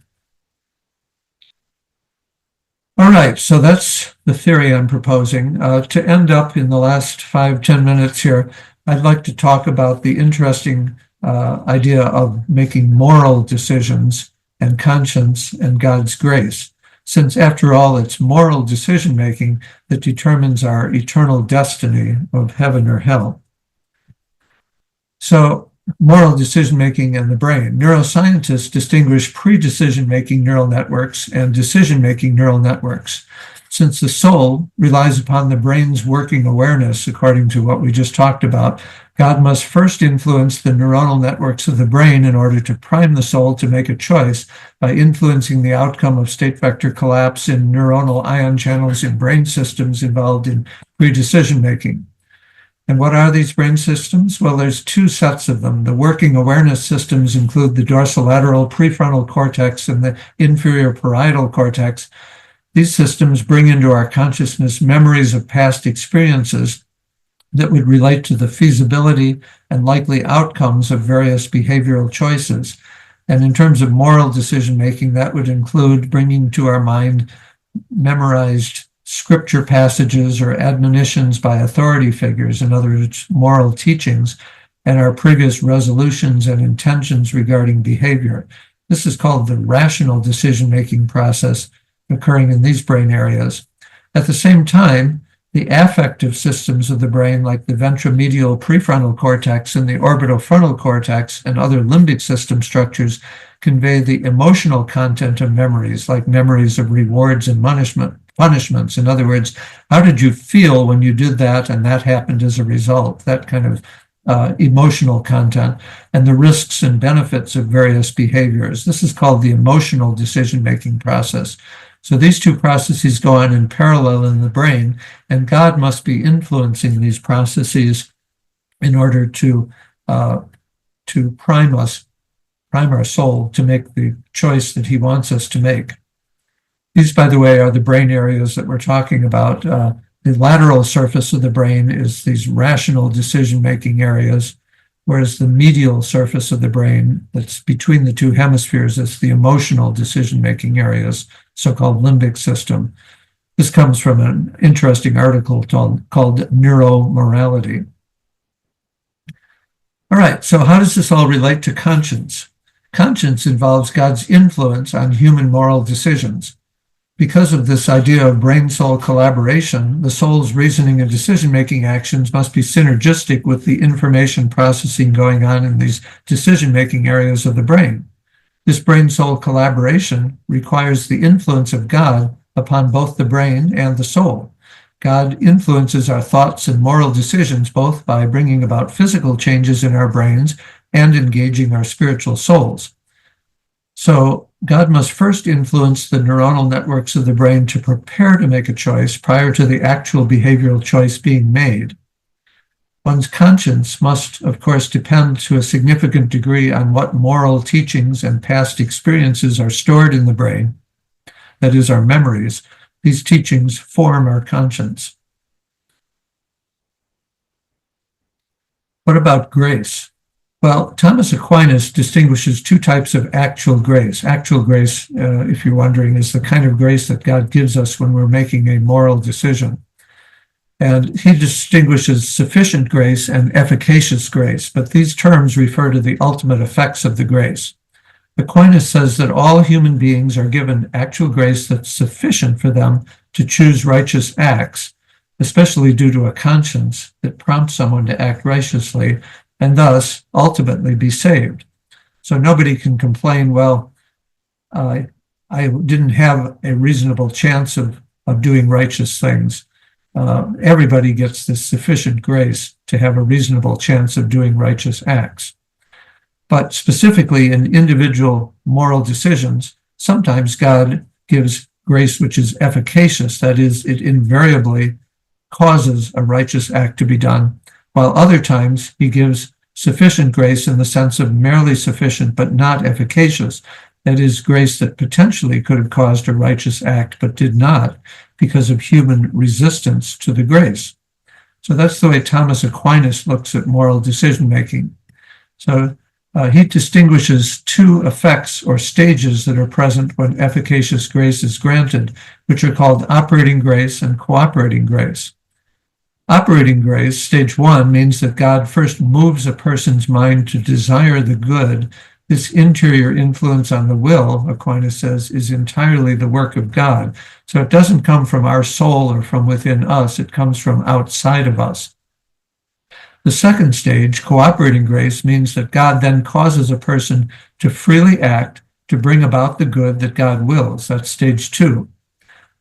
All right, so that's the theory I'm proposing. To end up in the last 5-10 minutes here, I'd like to talk about the interesting idea of making moral decisions and conscience and God's grace, since after all, it's moral decision-making that determines our eternal destiny of heaven or hell. So, moral decision-making and the brain. Neuroscientists distinguish pre-decision-making neural networks and decision-making neural networks. Since the soul relies upon the brain's working awareness, according to what we just talked about, God must first influence the neuronal networks of the brain in order to prime the soul to make a choice by influencing the outcome of state vector collapse in neuronal ion channels in brain systems involved in pre-decision making. And what are these brain systems? Well, there's two sets of them. The working awareness systems include the dorsolateral prefrontal cortex and the inferior parietal cortex. These systems bring into our consciousness memories of past experiences that would relate to the feasibility and likely outcomes of various behavioral choices. And in terms of moral decision-making, that would include bringing to our mind memorized scripture passages or admonitions by authority figures, in other words, moral teachings, and our previous resolutions and intentions regarding behavior. This is called the rational decision-making process occurring in these brain areas. At the same time, the affective systems of the brain, like the ventromedial prefrontal cortex and the orbitofrontal cortex and other limbic system structures, convey the emotional content of memories, like memories of rewards and punishments. In other words, how did you feel when you did that and that happened as a result? That kind of emotional content, and the risks and benefits of various behaviors. This is called the emotional decision-making process. So these two processes go on in parallel in the brain, and God must be influencing these processes in order to prime our soul to make the choice that he wants us to make. These, by the way, are the brain areas that we're talking about. The lateral surface of the brain is these rational decision-making areas, whereas the medial surface of the brain that's between the two hemispheres is the emotional decision-making areas, so-called limbic system. This comes from an interesting article called Neuromorality. All right, so how does this all relate to conscience? Conscience involves God's influence on human moral decisions. Because of this idea of brain-soul collaboration, the soul's reasoning and decision-making actions must be synergistic with the information processing going on in these decision-making areas of the brain. This brain-soul collaboration requires the influence of God upon both the brain and the soul. God influences our thoughts and moral decisions both by bringing about physical changes in our brains and engaging our spiritual souls. So God must first influence the neuronal networks of the brain to prepare to make a choice prior to the actual behavioral choice being made. One's conscience must, of course, depend to a significant degree on what moral teachings and past experiences are stored in the brain, that is, our memories. These teachings form our conscience. What about grace? Well, Thomas Aquinas distinguishes two types of actual grace. Actual grace, if you're wondering, is the kind of grace that God gives us when we're making a moral decision. And he distinguishes sufficient grace and efficacious grace, but these terms refer to the ultimate effects of the grace. Aquinas says that all human beings are given actual grace that's sufficient for them to choose righteous acts, especially due to a conscience that prompts someone to act righteously and thus ultimately be saved. So nobody can complain, well, I didn't have a reasonable chance of doing righteous things. Everybody gets this sufficient grace to have a reasonable chance of doing righteous acts. But specifically in individual moral decisions, sometimes God gives grace which is efficacious, that is, it invariably causes a righteous act to be done, while other times he gives sufficient grace in the sense of merely sufficient but not efficacious, that is, grace that potentially could have caused a righteous act but did not because of human resistance to the grace. So that's the way Thomas Aquinas looks at moral decision-making. So he distinguishes two effects or stages that are present when efficacious grace is granted, which are called operating grace and cooperating grace. Operating grace, stage one, means that God first moves a person's mind to desire the good. This interior influence on the will, Aquinas says, is entirely the work of God. So it doesn't come from our soul or from within us, it comes from outside of us. The second stage, cooperating grace, means that God then causes a person to freely act to bring about the good that God wills. That's stage two.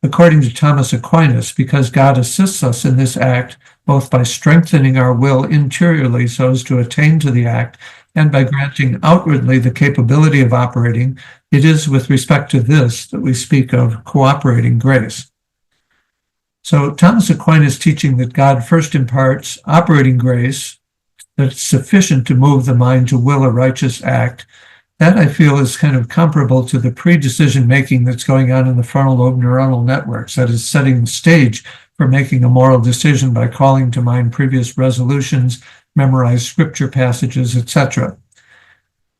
according to Thomas Aquinas, because God assists us in this act both by strengthening our will interiorly so as to attain to the act, and by granting outwardly the capability of operating, it is with respect to this that we speak of cooperating grace. So Thomas Aquinas teaching that God first imparts operating grace that's sufficient to move the mind to will a righteous act, that I feel is kind of comparable to the pre-decision making that's going on in the frontal lobe neuronal networks, that is setting the stage for making a moral decision by calling to mind previous resolutions, memorized scripture passages, etc.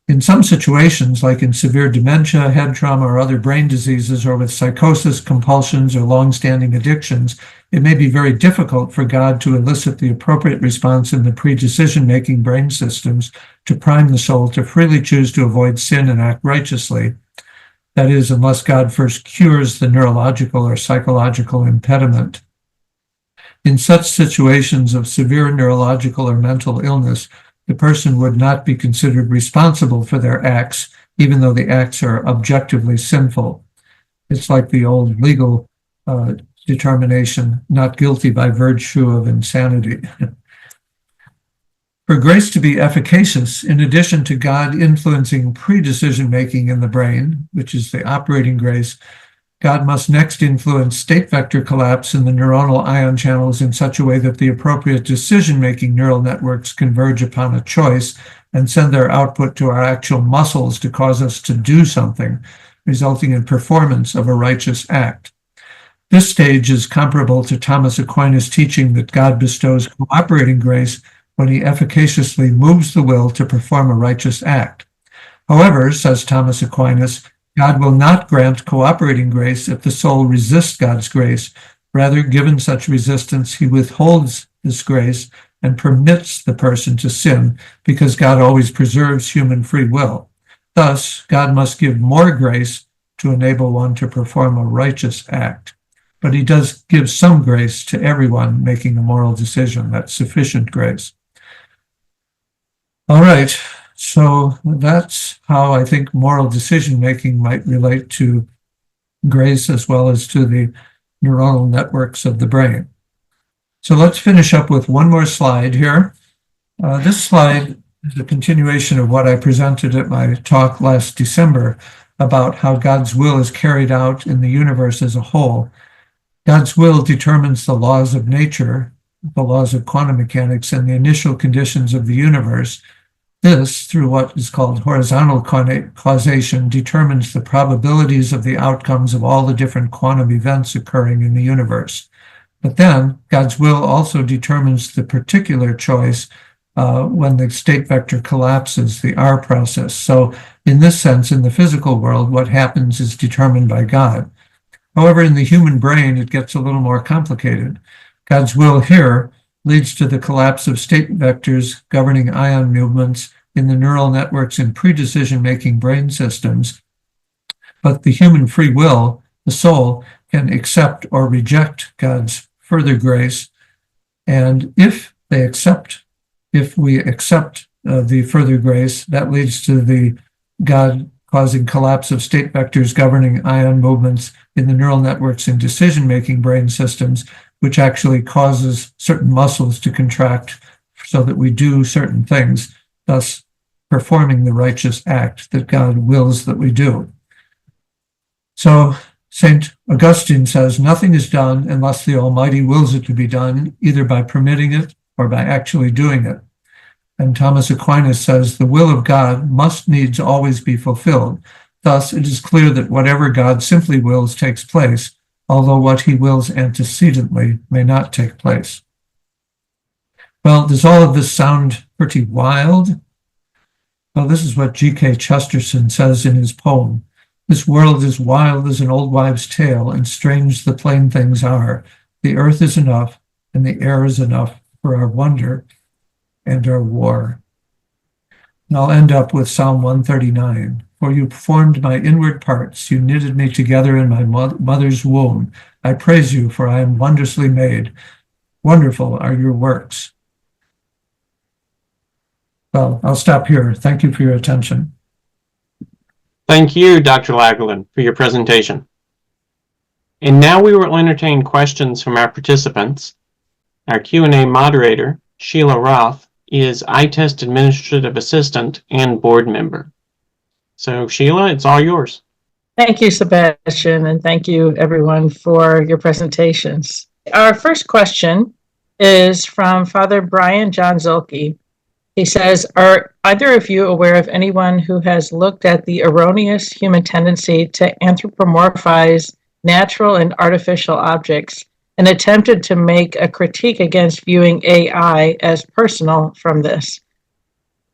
In some situations, like in severe dementia, head trauma, or other brain diseases, or with psychosis, compulsions, or long-standing addictions, it may be very difficult for God to elicit the appropriate response in the pre-decision-making brain systems to prime the soul to freely choose to avoid sin and act righteously. That is, unless God first cures the neurological or psychological impediment. In such situations of severe neurological or mental illness, the person would not be considered responsible for their acts, even though the acts are objectively sinful. It's like the old legal determination, not guilty by virtue of insanity. For grace to be efficacious, in addition to God influencing pre-decision making in the brain, which is the operating grace, God must next influence state vector collapse in the neuronal ion channels in such a way that the appropriate decision-making neural networks converge upon a choice and send their output to our actual muscles to cause us to do something, resulting in performance of a righteous act. This stage is comparable to Thomas Aquinas' teaching that God bestows cooperating grace when he efficaciously moves the will to perform a righteous act. However, says Thomas Aquinas, God will not grant cooperating grace if the soul resists God's grace. Rather, given such resistance, he withholds this grace and permits the person to sin, because God always preserves human free will. Thus, God must give more grace to enable one to perform a righteous act. But he does give some grace to everyone making a moral decision. That's sufficient grace. All right. So that's how I think moral decision-making might relate to grace as well as to the neuronal networks of the brain. So let's finish up with one more slide here. This slide is a continuation of what I presented at my talk last December about how God's will is carried out in the universe as a whole. God's will determines the laws of nature, the laws of quantum mechanics, and the initial conditions of the universe. This, through what is called horizontal causation, determines the probabilities of the outcomes of all the different quantum events occurring in the universe. But then, God's will also determines the particular choice when the state vector collapses, the R process. So, in this sense, in the physical world, what happens is determined by God. However, in the human brain, it gets a little more complicated. God's will here leads to the collapse of state vectors governing ion movements in the neural networks in pre-decision-making brain systems. But the human free will, the soul, can accept or reject God's further grace. And if we accept the further grace, that leads to the God causing collapse of state vectors governing ion movements in the neural networks in decision-making brain systems, which actually causes certain muscles to contract so that we do certain things, thus performing the righteous act that God wills that we do. So St. Augustine says, nothing is done unless the Almighty wills it to be done, either by permitting it or by actually doing it. And Thomas Aquinas says, the will of God must needs always be fulfilled. Thus, it is clear that whatever God simply wills takes place, although what he wills antecedently may not take place. Well, does all of this sound pretty wild? Well, this is what G.K. Chesterton says in his poem. This world is wild as an old wives' tale, and strange the plain things are. The earth is enough, and the air is enough for our wonder and our war. And I'll end up with Psalm 139. For you formed my inward parts, you knitted me together in my mother's womb. I praise you, for I am wondrously made. Wonderful are your works. Well, I'll stop here. Thank you for your attention. Thank you, Dr. Lagerlund, for your presentation. And now we will entertain questions from our participants. Our Q&A moderator, Sheila Roth, is ITEST Administrative Assistant and Board Member. So Sheila, it's all yours. Thank you, Sebastian, and thank you, everyone, for your presentations. Our first question is from Father Brian John Zulke. He says, are either of you aware of anyone who has looked at the erroneous human tendency to anthropomorphize natural and artificial objects and attempted to make a critique against viewing AI as personal from this?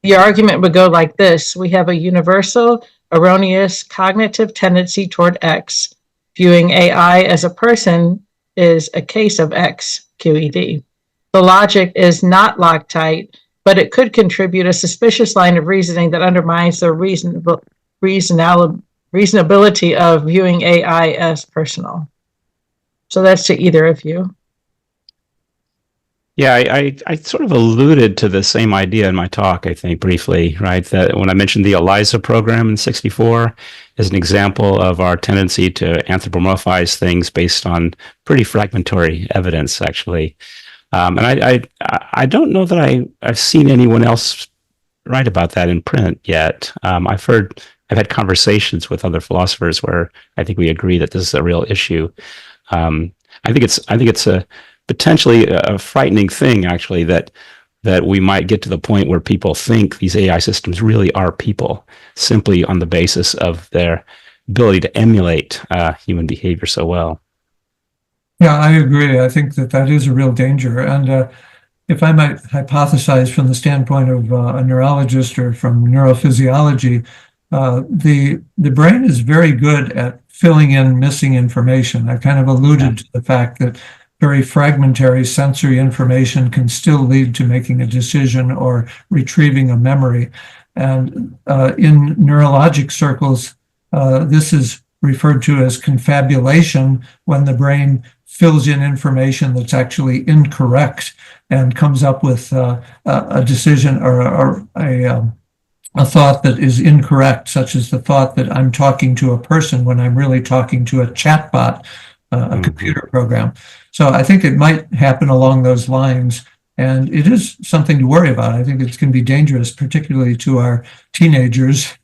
The argument would go like this: we have a universal, erroneous cognitive tendency toward X. Viewing AI as a person is a case of X, QED. The logic is not Loctite, but it could contribute a suspicious line of reasoning that undermines the reasonability of viewing AI as personal. So that's to either of you. Yeah, I sort of alluded to the same idea in my talk, I think, briefly, right? That when I mentioned the ELIZA program in '64 as an example of our tendency to anthropomorphize things based on pretty fragmentary evidence, actually. And I don't know that I've seen anyone else write about that in print yet. I've had conversations with other philosophers where I think we agree that this is a real issue. I think it's a potentially a frightening thing, actually, that we might get to the point where people think these AI systems really are people simply on the basis of their ability to emulate human behavior so well. Yeah, I agree. I think that is a real danger. And if I might hypothesize from the standpoint of a neurologist or from neurophysiology, the brain is very good at filling in missing information. I kind of alluded to the fact that very fragmentary sensory information can still lead to making a decision or retrieving a memory. And in neurologic circles, this is referred to as confabulation, when the brain fills in information that's actually incorrect and comes up with a decision or a thought that is incorrect, such as the thought that I'm talking to a person when I'm really talking to a chatbot, a computer program. So I think it might happen along those lines, and it is something to worry about. I think it can be dangerous, particularly to our teenagers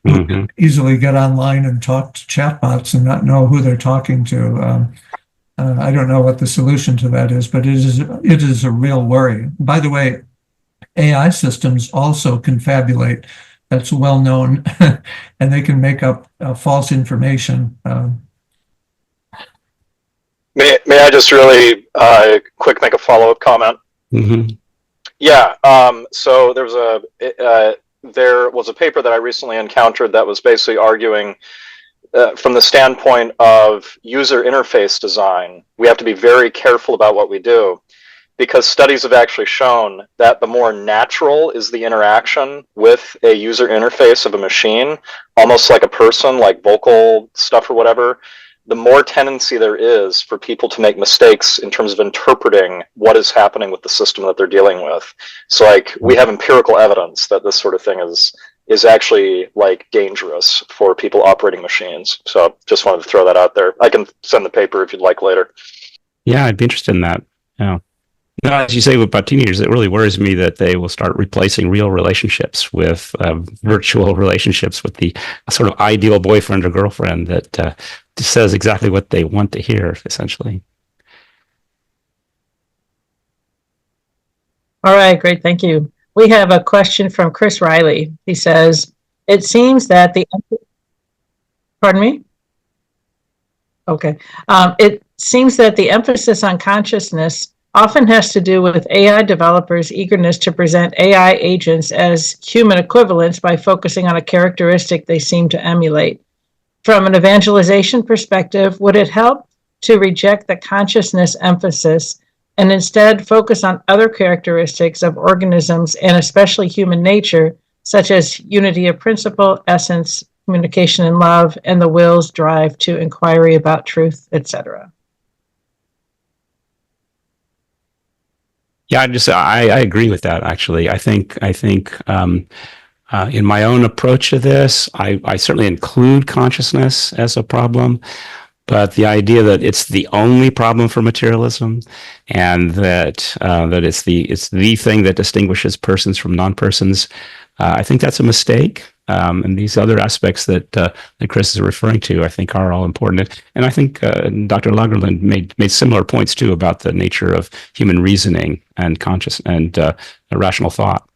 who can easily get online and talk to chatbots and not know who they're talking to. I don't know what the solution to that is, but it is a real worry. By the way, AI systems also confabulate. That's well known, and they can make up false information. May I just really quick make a follow-up comment? Mm-hmm. Yeah. So there was a paper that I recently encountered that was basically arguing from the standpoint of user interface design, we have to be very careful about what we do, because studies have actually shown that the more natural is the interaction with a user interface of a machine, almost like a person, like vocal stuff or whatever, the more tendency there is for people to make mistakes in terms of interpreting what is happening with the system that they're dealing with. So like we have empirical evidence that this sort of thing is actually like dangerous for people operating machines. So just wanted to throw that out there. I can send the paper if you'd like later. Yeah, I'd be interested in that. Yeah. No, as you say about teenagers, it really worries me that they will start replacing real relationships with virtual relationships with the sort of ideal boyfriend or girlfriend that says exactly what they want to hear, essentially. All right, great, thank you. We have a question from Chris Riley. He says, it seems that the... Pardon me? Okay. It seems that the emphasis on consciousness often has to do with AI developers' eagerness to present AI agents as human equivalents by focusing on a characteristic they seem to emulate. From an evangelization perspective, would it help to reject the consciousness emphasis and instead focus on other characteristics of organisms and especially human nature, such as unity of principle, essence, communication and love, and the will's drive to inquiry about truth, etc.? Yeah, I agree with that. Actually, I think in my own approach to this, I certainly include consciousness as a problem, But the idea that it's the only problem for materialism, and that it's the thing that distinguishes persons from non-persons, I think that's a mistake. And these other aspects that Chris is referring to, I think, are all important. And I think Dr. Lagerlund made similar points too about the nature of human reasoning and conscious and rational thought.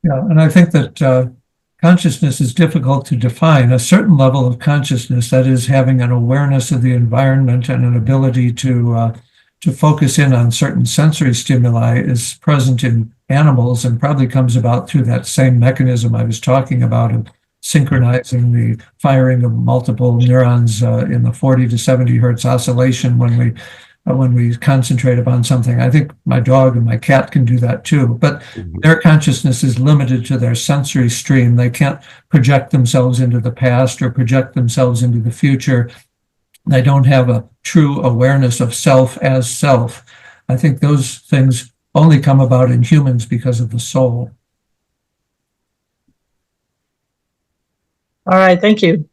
Yeah, and I think that consciousness is difficult to define. A certain level of consciousness, that is, having an awareness of the environment and an ability to focus in on certain sensory stimuli, is present in animals and probably comes about through that same mechanism I was talking about of synchronizing the firing of multiple neurons in the 40 to 70 hertz oscillation when we concentrate upon something. I think my dog and my cat can do that too, but their consciousness is limited to their sensory stream. They can't project themselves into the past or project themselves into the future. They don't have a true awareness of self as self. I think those things only come about in humans because of the soul. All right, thank you.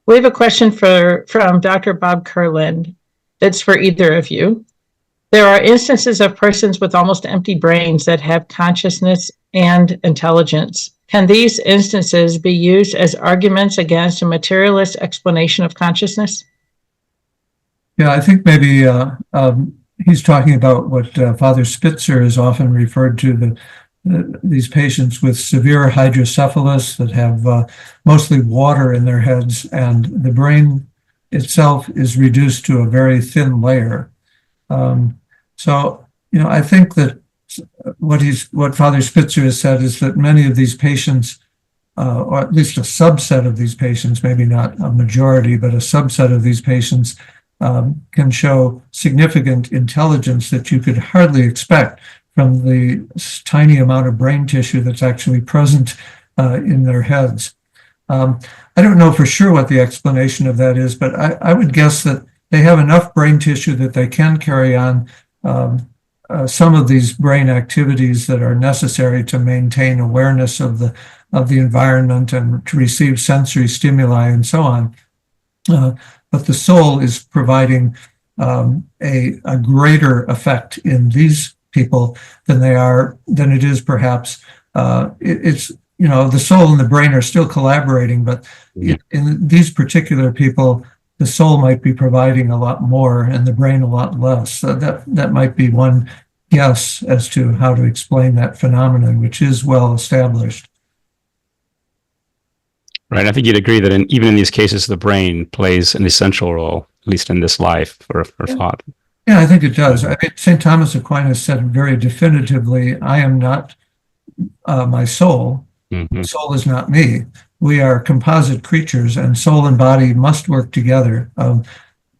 We have a question from Dr. Bob Kurland. That's for either of you. There are instances of persons with almost empty brains that have consciousness and intelligence. Can these instances be used as arguments against a materialist explanation of consciousness? Yeah, I think maybe he's talking about what Father Spitzer is often referred to, these patients with severe hydrocephalus that have mostly water in their heads, and the brain itself is reduced to a very thin layer. So, I think that what Father Spitzer has said is that many of these patients, or at least a subset of these patients, maybe not a majority, but a subset of these patients, can show significant intelligence that you could hardly expect from the tiny amount of brain tissue that's actually present in their heads. I don't know for sure what the explanation of that is, but I would guess that they have enough brain tissue that they can carry on some of these brain activities that are necessary to maintain awareness of the environment and to receive sensory stimuli and so on. But the soul is providing a greater effect in these people than it is perhaps. It's the soul and the brain are still collaborating, but in these particular people, the soul might be providing a lot more and the brain a lot less. So that might be one guess as to how to explain that phenomenon, which is well established. Right. I think you'd agree that even in these cases, the brain plays an essential role, at least in this life, for thought. Yeah, I think it does. I mean, St. Thomas Aquinas said very definitively, I am not my soul. Mm-hmm. Soul is not me. We are composite creatures, and soul and body must work together.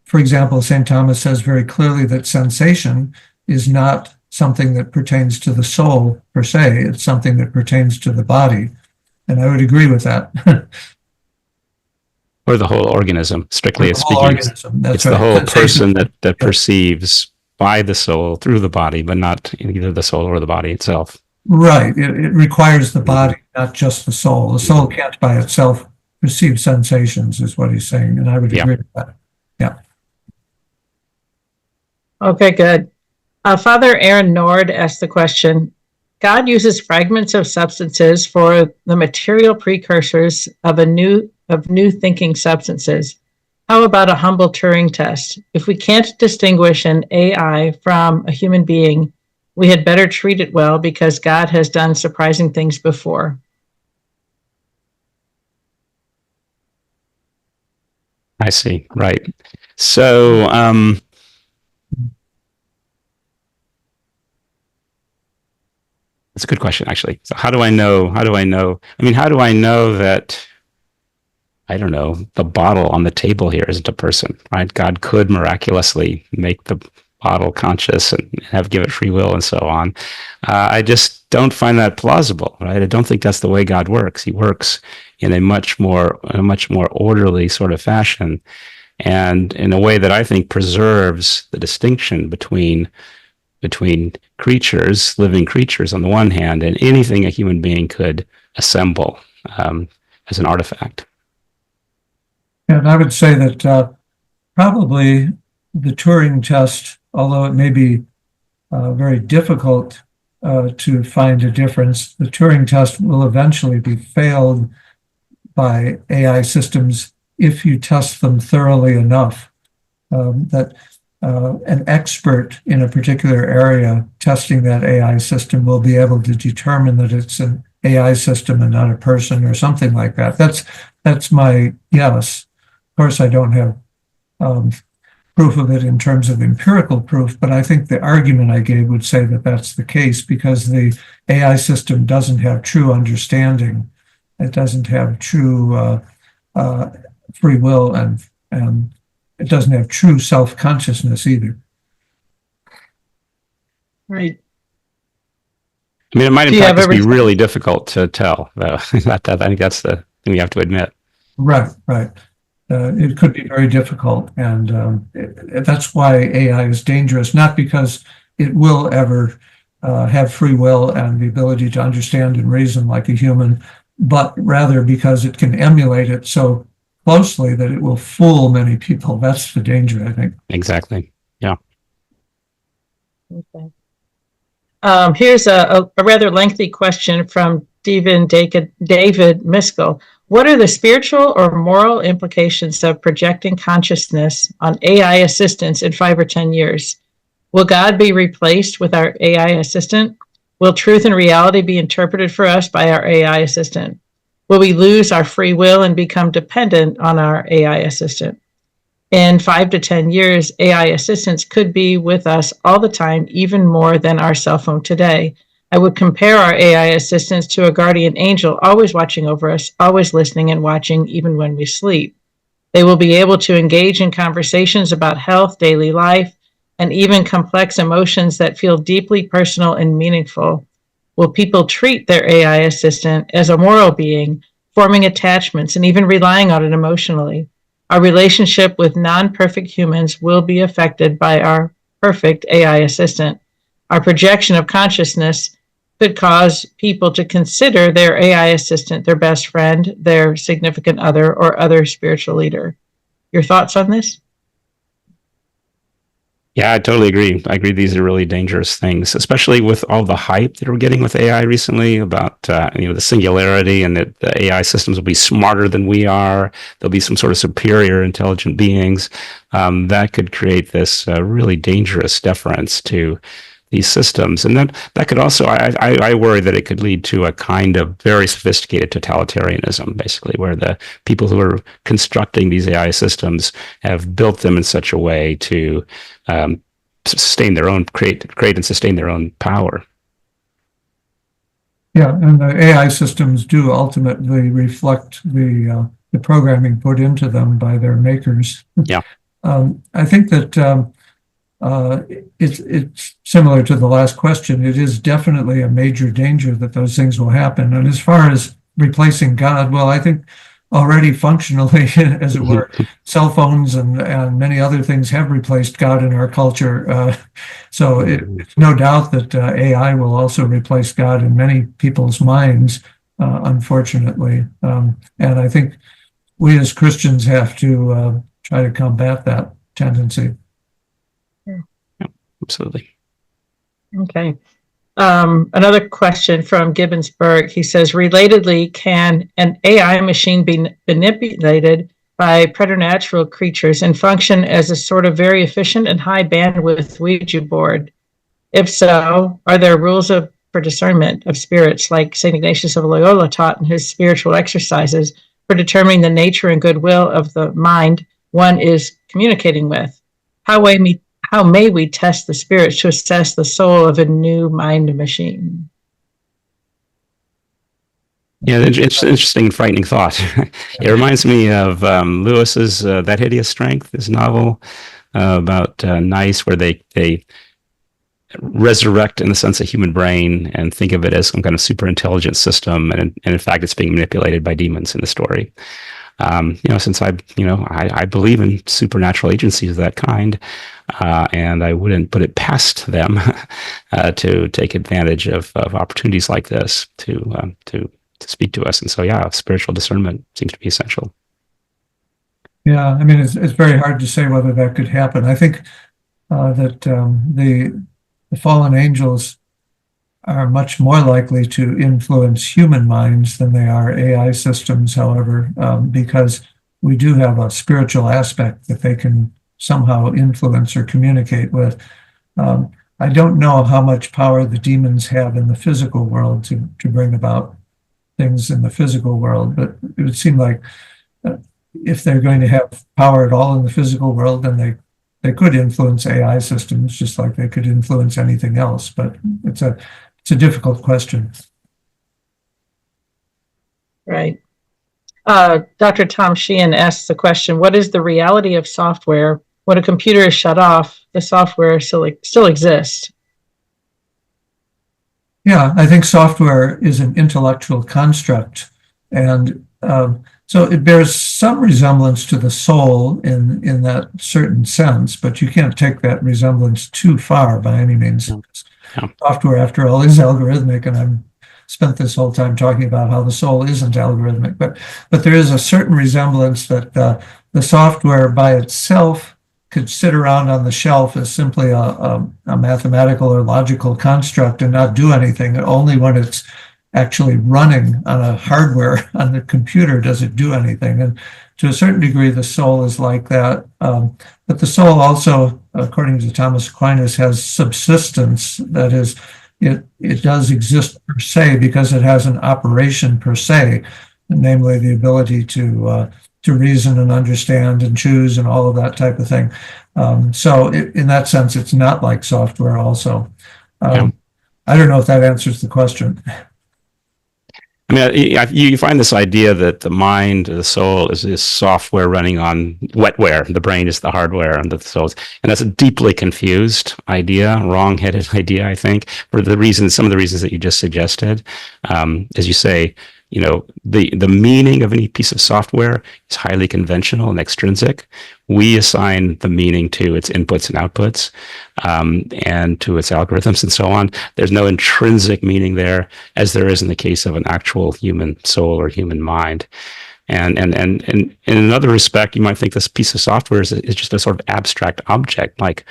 For example, St. Thomas says very clearly that sensation is not something that pertains to the soul per se. It's something that pertains to the body. And I would agree with that. Or the whole organism, strictly speaking. Organism. That's it's right. the whole person that perceives by the soul through the body, but not either the soul or the body itself. Right. It requires the body, not just the soul. The soul can't by itself perceive sensations, is what he's saying. And I would agree with that. Yeah. Okay, good. Father Aaron Nord asked the question, God uses fragments of substances for the material precursors of new thinking substances. How about a humble Turing test? If we can't distinguish an AI from a human being, we had better treat it well because God has done surprising things before. I see. Right. So, that's a good question, actually. So how do I know? I mean, how do I know that, I don't know, the bottle on the table here isn't a person, right? God could miraculously make the bottle conscious and give it free will and so on. I just don't find that plausible, right? I don't think that's the way God works. He works in a much more orderly sort of fashion, and in a way that I think preserves the distinction between creatures, living creatures on the one hand, and anything a human being could assemble as an artifact. And I would say that probably the Turing test, although it may be very difficult to find a difference, the Turing test will eventually be failed by AI systems if you test them thoroughly enough. That an expert in a particular area testing that AI system will be able to determine that it's an AI system and not a person or something like that. That's my guess. Of course, I don't have proof of it in terms of empirical proof, but I think the argument I gave would say that that's the case because the AI system doesn't have true understanding. It doesn't have true free will, and it doesn't have true self-consciousness either. Right. I mean, it might in Do you have practice be everything? really difficult to tell, though. I think that's the thing we have to admit. Right. It could be very difficult, and that's why AI is dangerous, not because it will ever have free will and the ability to understand and reason like a human, but rather because it can emulate it so closely that it will fool many people. That's the danger, I think. Exactly. Yeah. Okay. Here's a rather lengthy question from David Miskell. What are the spiritual or moral implications of projecting consciousness on AI assistants in 5 or 10 years? Will God be replaced with our AI assistant? Will truth and reality be interpreted for us by our AI assistant? Will we lose our free will and become dependent on our AI assistant? In 5 to 10 years, AI assistants could be with us all the time, even more than our cell phone today. I would compare our AI assistants to a guardian angel, always watching over us, always listening and watching, even when we sleep. They will be able to engage in conversations about health, daily life, and even complex emotions that feel deeply personal and meaningful. Will people treat their AI assistant as a moral being, forming attachments and even relying on it emotionally? Our relationship with non-perfect humans will be affected by our perfect AI assistant. Our projection of consciousness could cause people to consider their AI assistant their best friend, their significant other, or other spiritual leader. Your thoughts on this? Yeah, I totally agree. I agree these are really dangerous things, especially with all the hype that we're getting with AI recently about the singularity and that the AI systems will be smarter than we are. There'll be some sort of superior intelligent beings. That could create this really dangerous deference to these systems. And that could also, I worry that it could lead to a kind of very sophisticated totalitarianism, basically, where the people who are constructing these AI systems have built them in such a way to sustain their own, create and sustain their own power. Yeah, and the AI systems do ultimately reflect the programming put into them by their makers. Yeah. I think that it's similar to the last question. It is definitely a major danger that those things will happen. And as far as replacing God, well, I think already functionally, as it were, cell phones and many other things have replaced God in our culture. So it's no doubt that AI will also replace God in many people's minds, unfortunately. And I think we as Christians have to try to combat that tendency. Absolutely. Okay. Another question from Gibbonsburg. He says, relatedly, can an AI machine be manipulated by preternatural creatures and function as a sort of very efficient and high bandwidth Ouija board? If so, are there rules for discernment of spirits, like St. Ignatius of Loyola taught in his spiritual exercises, for determining the nature and goodwill of the mind one is communicating with? How may we test the spirits to assess the soul of a new mind machine? Yeah, it's an interesting and frightening thought. It reminds me of Lewis's That Hideous Strength, his novel about Nice, where they resurrect, in the sense, a human brain and think of it as some kind of super intelligent system, and in fact, it's being manipulated by demons in the story. Since I believe in supernatural agencies of that kind, and I wouldn't put it past them to take advantage of opportunities like this to speak to us. And so, yeah, spiritual discernment seems to be essential. Yeah, I mean, it's very hard to say whether that could happen. I think that the fallen angels are much more likely to influence human minds than they are AI systems, however, because we do have a spiritual aspect that they can somehow influence or communicate with. I don't know how much power the demons have in the physical world to bring about things in the physical world, but it would seem like if they're going to have power at all in the physical world, then they could influence AI systems just like they could influence anything else. But it's a difficult question. Right. Dr. Tom Sheehan asks the question, what is the reality of software? When a computer is shut off, the software still exists. Yeah, I think software is an intellectual construct, and so it bears some resemblance to the soul in that certain sense, but you can't take that resemblance too far by any means. Yeah. Software, after all, is algorithmic, and I've spent this whole time talking about how the soul isn't algorithmic, but there is a certain resemblance that the software by itself could sit around on the shelf as simply a mathematical or logical construct and not do anything. Only when it's actually running on a hardware on the computer does it do anything. And to a certain degree, the soul is like that. But the soul also, according to Thomas Aquinas, has subsistence. That is, it does exist per se because it has an operation per se, namely the ability to reason and understand and choose and all of that type of thing. So in that sense, it's not like software also. I don't know if that answers the question. I mean, you find this idea that the mind, the soul, is this software running on wetware. The brain is the hardware, and the soul, and that's a deeply confused idea, wrong-headed idea, I think, for the reasons, some of the reasons that you just suggested. As you say, you know, the meaning of any piece of software is highly conventional and extrinsic. We assign the meaning to its inputs and outputs, and to its algorithms and so on. There's no intrinsic meaning there, as there is in the case of an actual human soul or human mind. And in another respect, you might think this piece of software is just a sort of abstract object, like,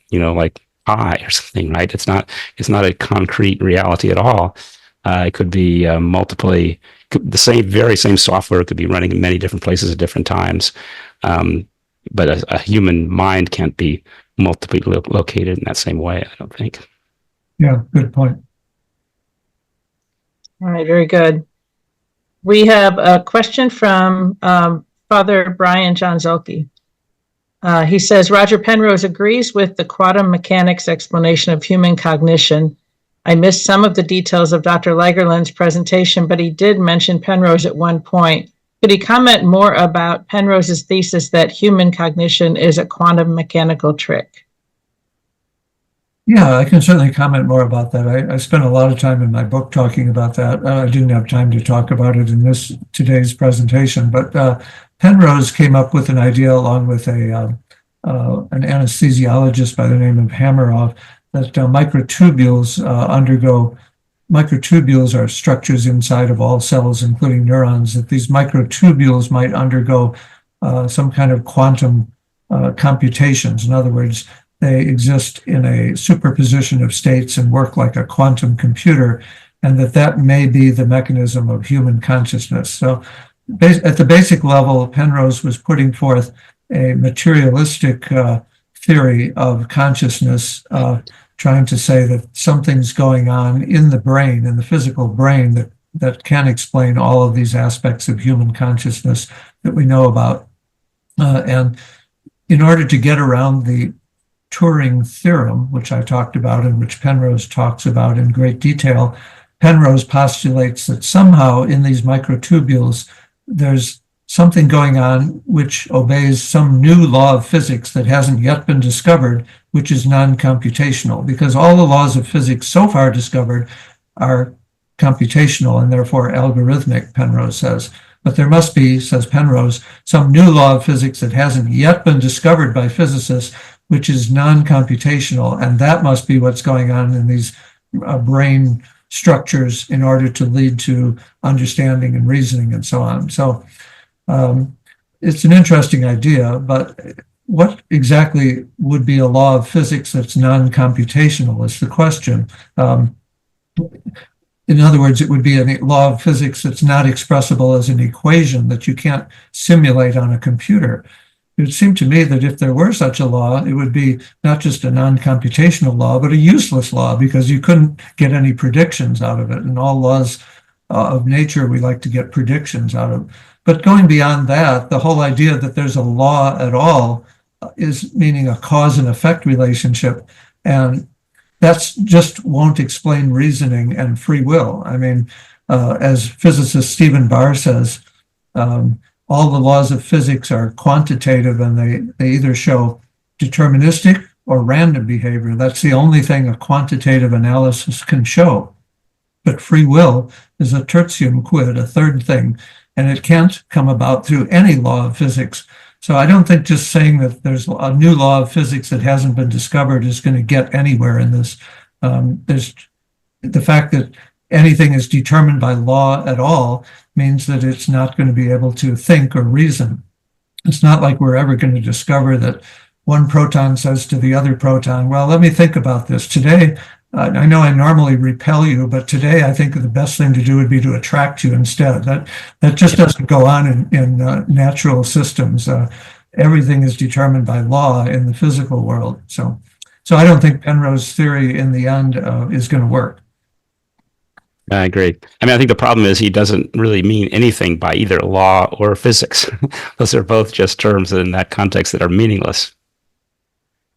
you know, like pie or something, right? It's not a concrete reality at all. It could be the very same software could be running in many different places at different times. But a human mind can't be multiply located in that same way, I don't think. Yeah, good point. All right, very good. We have a question from Father Brian John Zulke. He says, Roger Penrose agrees with the quantum mechanics explanation of human cognition. I missed some of the details of Dr. Lagerlund's presentation, but he did mention Penrose at one point. Could he comment more about Penrose's thesis that human cognition is a quantum mechanical trick? Yeah, I can certainly comment more about that. I spent a lot of time in my book talking about that. I didn't have time to talk about it in today's presentation, but Penrose came up with an idea along with an anesthesiologist by the name of Hameroff that microtubules are structures inside of all cells, including neurons, that these microtubules might undergo some kind of quantum computations. In other words, they exist in a superposition of states and work like a quantum computer, and that may be the mechanism of human consciousness. So at the basic level, Penrose was putting forth a materialistic theory of consciousness, trying to say that something's going on in the brain, in the physical brain, that can explain all of these aspects of human consciousness that we know about. And in order to get around the Turing theorem, which I talked about and which Penrose talks about in great detail, Penrose postulates that somehow in these microtubules, there's something going on which obeys some new law of physics that hasn't yet been discovered, which is non-computational, because all the laws of physics so far discovered are computational and therefore algorithmic, Penrose says. But there must be, says Penrose, some new law of physics that hasn't yet been discovered by physicists, which is non-computational, and that must be what's going on in these brain structures in order to lead to understanding and reasoning and so on. So it's an interesting idea, but what exactly would be a law of physics that's non-computational is the question. In other words, it would be a law of physics that's not expressible as an equation that you can't simulate on a computer. It would seem to me that if there were such a law, it would be not just a non-computational law, but a useless law, because you couldn't get any predictions out of it. And all laws of nature, we like to get predictions out of. But going beyond that, the whole idea that there's a law at all is meaning a cause and effect relationship. And that's just won't explain reasoning and free will. I mean, as physicist Stephen Barr says, all the laws of physics are quantitative, and they either show deterministic or random behavior. That's the only thing a quantitative analysis can show. But free will is a tertium quid, a third thing, and it can't come about through any law of physics. So I don't think just saying that there's a new law of physics that hasn't been discovered is going to get anywhere in this. There's the fact that anything is determined by law at all means that it's not going to be able to think or reason. It's not like we're ever going to discover that one proton says to the other proton, well, let me think about this. Today, I know I normally repel you, but today I think the best thing to do would be to attract you instead. That just doesn't go on in natural systems. Everything is determined by law in the physical world. So I don't think Penrose's theory in the end is going to work. I agree. I mean, I think the problem is he doesn't really mean anything by either law or physics. Those are both just terms in that context that are meaningless.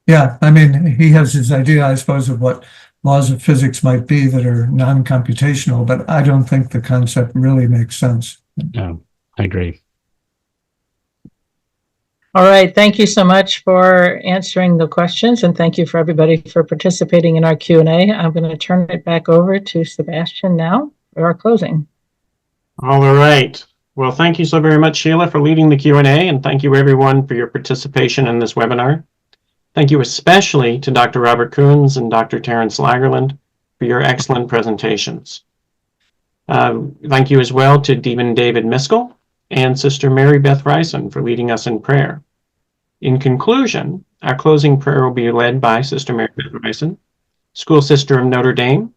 Yeah, I mean, he has his idea, I suppose, of what laws of physics might be that are non-computational, but I don't think the concept really makes sense. No, I agree. All right. Thank you so much for answering the questions, and thank you for everybody for participating in our Q&A. I'm going to turn it back over to Sebastian now for our closing. All right. Well, thank you so very much, Sheila, for leading the Q&A, and thank you everyone for your participation in this webinar. Thank you especially to Dr. Robert Koons and Dr. Terrence Lagerlund for your excellent presentations. Thank you as well to Deacon David Miskell and Sister Mary Beth Ryson for leading us in prayer. In conclusion, our closing prayer will be led by Sister Mary Beth Ryson, School Sister of Notre Dame.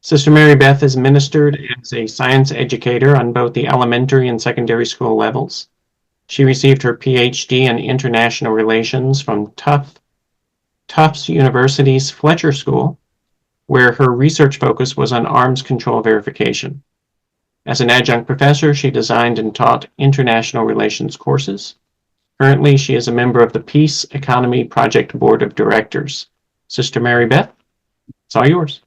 Sister Mary Beth is ministered as a science educator on both the elementary and secondary school levels. She received her Ph.D. in International Relations from Tufts University's Fletcher School, where her research focus was on arms control verification. As an adjunct professor, she designed and taught international relations courses. Currently, she is a member of the Peace Economy Project Board of Directors. Sister Mary Beth, it's all yours.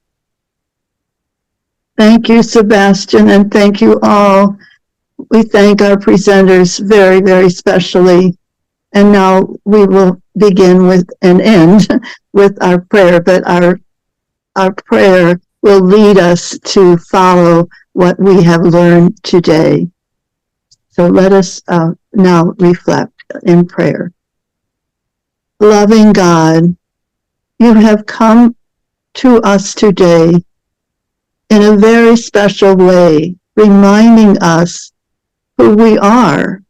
Thank you, Sebastian, and thank you all. We thank our presenters very, very specially. And now we will begin with and end with our prayer, but our prayer will lead us to follow what we have learned today. So let us now reflect in prayer. Loving God, you have come to us today in a very special way, reminding us who we are,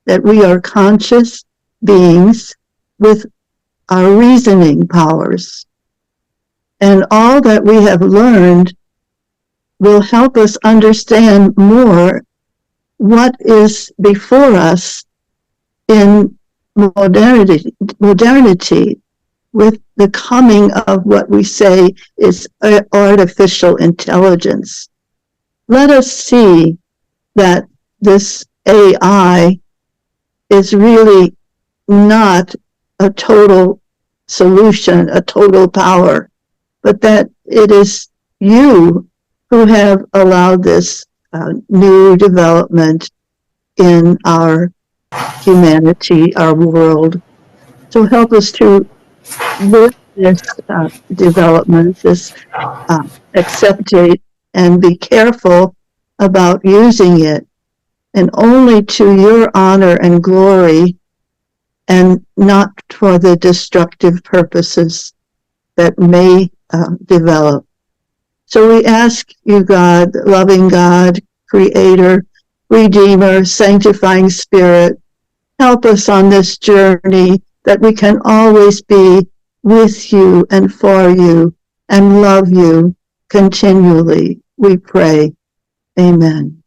that we are conscious beings with our reasoning powers. And all that we have learned will help us understand more what is before us in modernity with the coming of what we say is artificial intelligence. Let us see that this AI is really not a total solution, a total power, but that it is you who have allowed this new development in our humanity, our world. So help us to live this development, this accept it, and be careful about using it, and only to your honor and glory, and not for the destructive purposes that may develop. So we ask you, God, loving God, Creator, Redeemer, Sanctifying Spirit, help us on this journey, that we can always be with you and for you and love you continually, we pray. Amen.